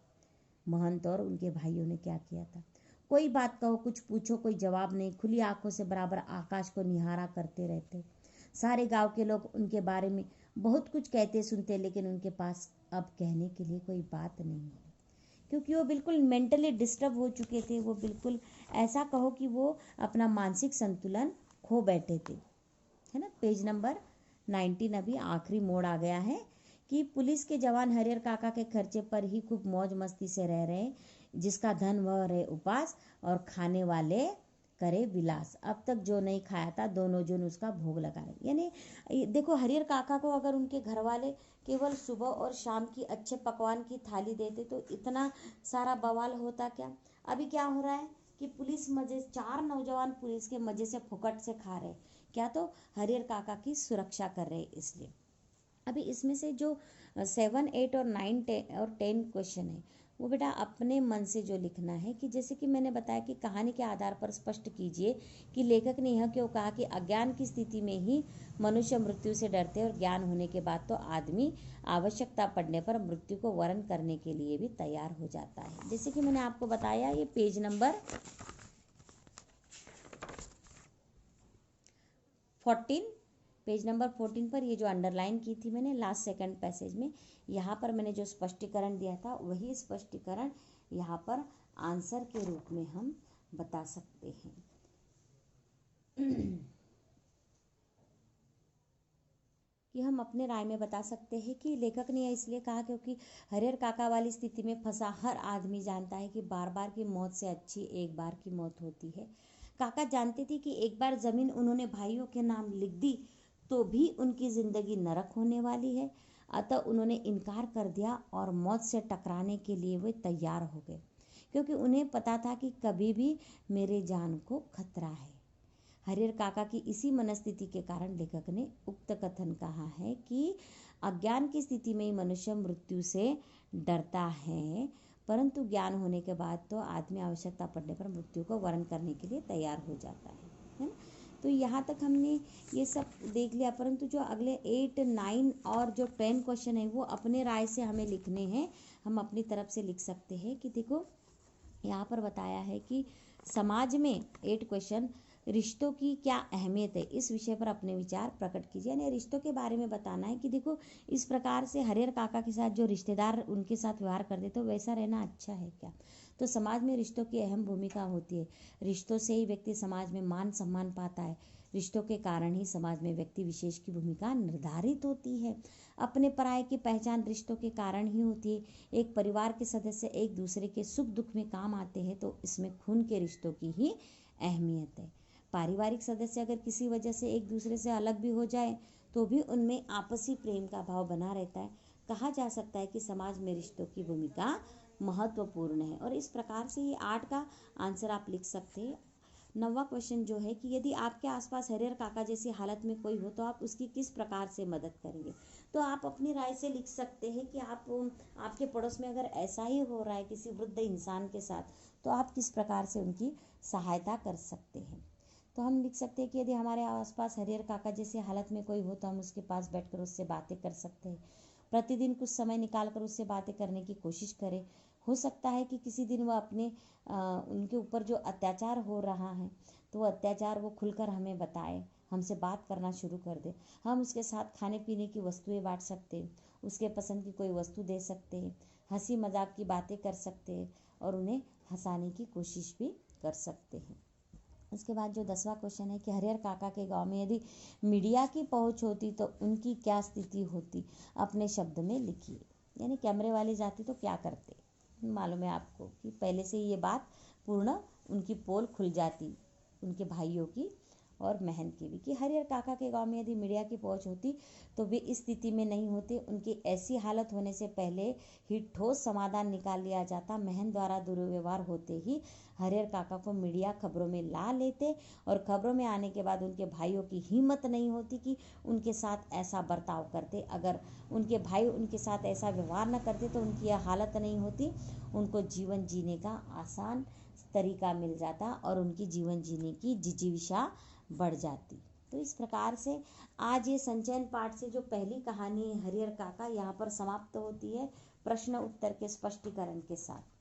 Speaker 1: महंत और उनके भाइयों ने क्या किया था। कोई बात कहो, कुछ पूछो, कोई जवाब नहीं। खुली आंखों से बराबर आकाश को निहारा करते रहते। सारे गांव के लोग उनके बारे में बहुत कुछ कहते सुनते, लेकिन उनके पास अब कहने के लिए कोई बात नहीं है, क्योंकि वो बिल्कुल मेंटली डिस्टर्ब हो चुके थे। वो बिल्कुल ऐसा कहो कि वो अपना मानसिक संतुलन खो बैठे थे, है ना। पेज नंबर 19 अभी आखिरी मोड़ आ गया है कि पुलिस के जवान हरिहर काका के खर्चे पर ही खूब मौज मस्ती से रह रहे, जिसका धन वह रहे उपास और खाने वाले करे विलास। अब तक जो नहीं खाया था दोनों जन उसका भोग लगा रहे। यानी देखो हरिहर काका को अगर उनके घर वाले केवल सुबह और शाम की अच्छे पकवान की थाली देते तो इतना सारा बवाल होता क्या। अभी क्या हो रहा है कि पुलिस मजे, 4 नौजवान पुलिस के मजे से फुकट से खा रहे, क्या तो हरिहर काका की सुरक्षा कर रहे इसलिए। अभी इसमें से जो 7, 8 और 9 और 10 क्वेश्चन है वो बेटा अपने मन से जो लिखना है, कि जैसे कि मैंने बताया कि कहानी के आधार पर स्पष्ट कीजिए कि लेखक ने यह क्यों कहा कि अज्ञान की स्थिति में ही मनुष्य मृत्यु से डरते और ज्ञान होने के बाद तो आदमी आवश्यकता पड़ने पर मृत्यु को वरण करने के लिए भी तैयार हो जाता है। जैसे कि मैंने आपको बताया ये पेज नंबर 14 पर ये जो अंडरलाइन की थी मैंने लास्ट सेकंड पैसेज में, यहाँ पर मैंने जो स्पष्टीकरण दिया था वही स्पष्टीकरण यहाँ पर आंसर के रूप में हम बता सकते हैं। कि हम अपने राय में बता सकते हैं कि लेखक ने इसलिए कहा क्योंकि हरिहर काका वाली स्थिति में फंसा हर आदमी जानता है कि बार बार की मौत से अच्छी एक बार की मौत होती है। काका जानते थे कि एक बार ज़मीन उन्होंने भाइयों के नाम लिख दी तो भी उनकी ज़िंदगी नरक होने वाली है, अतः उन्होंने इनकार कर दिया और मौत से टकराने के लिए वे तैयार हो गए, क्योंकि उन्हें पता था कि कभी भी मेरे जान को खतरा है। हरिहर काका की इसी मनस्थिति के कारण लेखक ने उक्त कथन कहा है कि अज्ञान की स्थिति में ही मनुष्य मृत्यु से डरता है, परंतु ज्ञान होने के बाद तो आदमी आवश्यकता पड़ने पर मृत्यु को वरण करने के लिए तैयार हो जाता है ना। तो यहाँ तक हमने ये सब देख लिया, परंतु जो अगले 8, 9 और जो 10 क्वेश्चन है वो अपने राय से हमें लिखने हैं। हम अपनी तरफ से लिख सकते हैं कि देखो यहाँ पर बताया है कि समाज में 8 क्वेश्चन, रिश्तों की क्या अहमियत है, इस विषय पर अपने विचार प्रकट कीजिए। यानी रिश्तों के बारे में बताना है कि देखो इस प्रकार से हरिहर काका के साथ जो रिश्तेदार उनके साथ व्यवहार करते तो वैसा रहना अच्छा है क्या। तो समाज में रिश्तों की अहम भूमिका होती है। रिश्तों से ही व्यक्ति समाज में मान सम्मान पाता है। रिश्तों के कारण ही समाज में व्यक्ति विशेष की भूमिका निर्धारित होती है। अपने पराये की पहचान रिश्तों के कारण ही होती है। एक परिवार के सदस्य एक दूसरे के सुख दुख में काम आते हैं तो इसमें खून के रिश्तों की ही अहमियत है। पारिवारिक सदस्य अगर किसी वजह से एक दूसरे से अलग भी हो जाए तो भी उनमें आपसी प्रेम का भाव बना रहता है। कहा जा सकता है कि समाज में रिश्तों की भूमिका महत्वपूर्ण है। और इस प्रकार से ये 8 का आंसर आप लिख सकते हैं। 9वां क्वेश्चन जो है कि यदि आपके आसपास हरिहर काका जैसी हालत में कोई हो तो आप उसकी किस प्रकार से मदद करेंगे। तो आप अपनी राय से लिख सकते हैं कि आपके पड़ोस में अगर ऐसा ही हो रहा है किसी वृद्ध इंसान के साथ, तो आप किस प्रकार से उनकी सहायता कर सकते हैं। तो हम लिख सकते हैं कि यदि हमारे आसपास हरिहर काका जैसी हालत में कोई हो तो हम उसके पास बैठकर उससे बातें कर सकते हैं। प्रतिदिन कुछ समय निकालकर उससे बातें करने की कोशिश करें। हो सकता है कि किसी दिन वह उनके ऊपर जो अत्याचार हो रहा है तो वो अत्याचार वो खुलकर हमें बताए, हमसे बात करना शुरू कर दे। हम उसके साथ खाने पीने की वस्तुएं बांट सकते हैं, उसके पसंद की कोई वस्तु दे सकते हैं, हंसी मजाक की बातें कर सकते हैं और उन्हें हंसाने की कोशिश भी कर सकते हैं। उसके बाद जो 10वां क्वेश्चन है कि हरिहर काका के गांव में यदि मीडिया की पहुंच होती तो उनकी क्या स्थिति होती, अपने शब्द में लिखिए। यानी कैमरे वाले जाते तो क्या करते। मालूम है आपको कि पहले से ये बात पूर्ण उनकी पोल खुल जाती, उनके भाइयों की और बहन की भी, कि हरिहर काका के गांव में यदि मीडिया की पहुंच होती तो वे इस स्थिति में नहीं होते। उनकी ऐसी हालत होने से पहले ही ठोस समाधान निकाल लिया जाता। बहन द्वारा दुर्व्यवहार होते ही हरिहर काका को मीडिया खबरों में ला लेते और खबरों में आने के बाद उनके भाइयों की हिम्मत नहीं होती कि उनके साथ ऐसा बर्ताव करते। अगर उनके भाई उनके साथ ऐसा व्यवहार न करते तो उनकी यह हालत नहीं होती, उनको जीवन जीने का आसान तरीका मिल जाता और उनकी जीवन जीने की जिजीविषा बढ़ जाती। तो इस प्रकार से आज ये संचयन पाठ से जो पहली कहानी हरिहर काका यहाँ पर समाप्त होती है प्रश्न उत्तर के स्पष्टीकरण के साथ।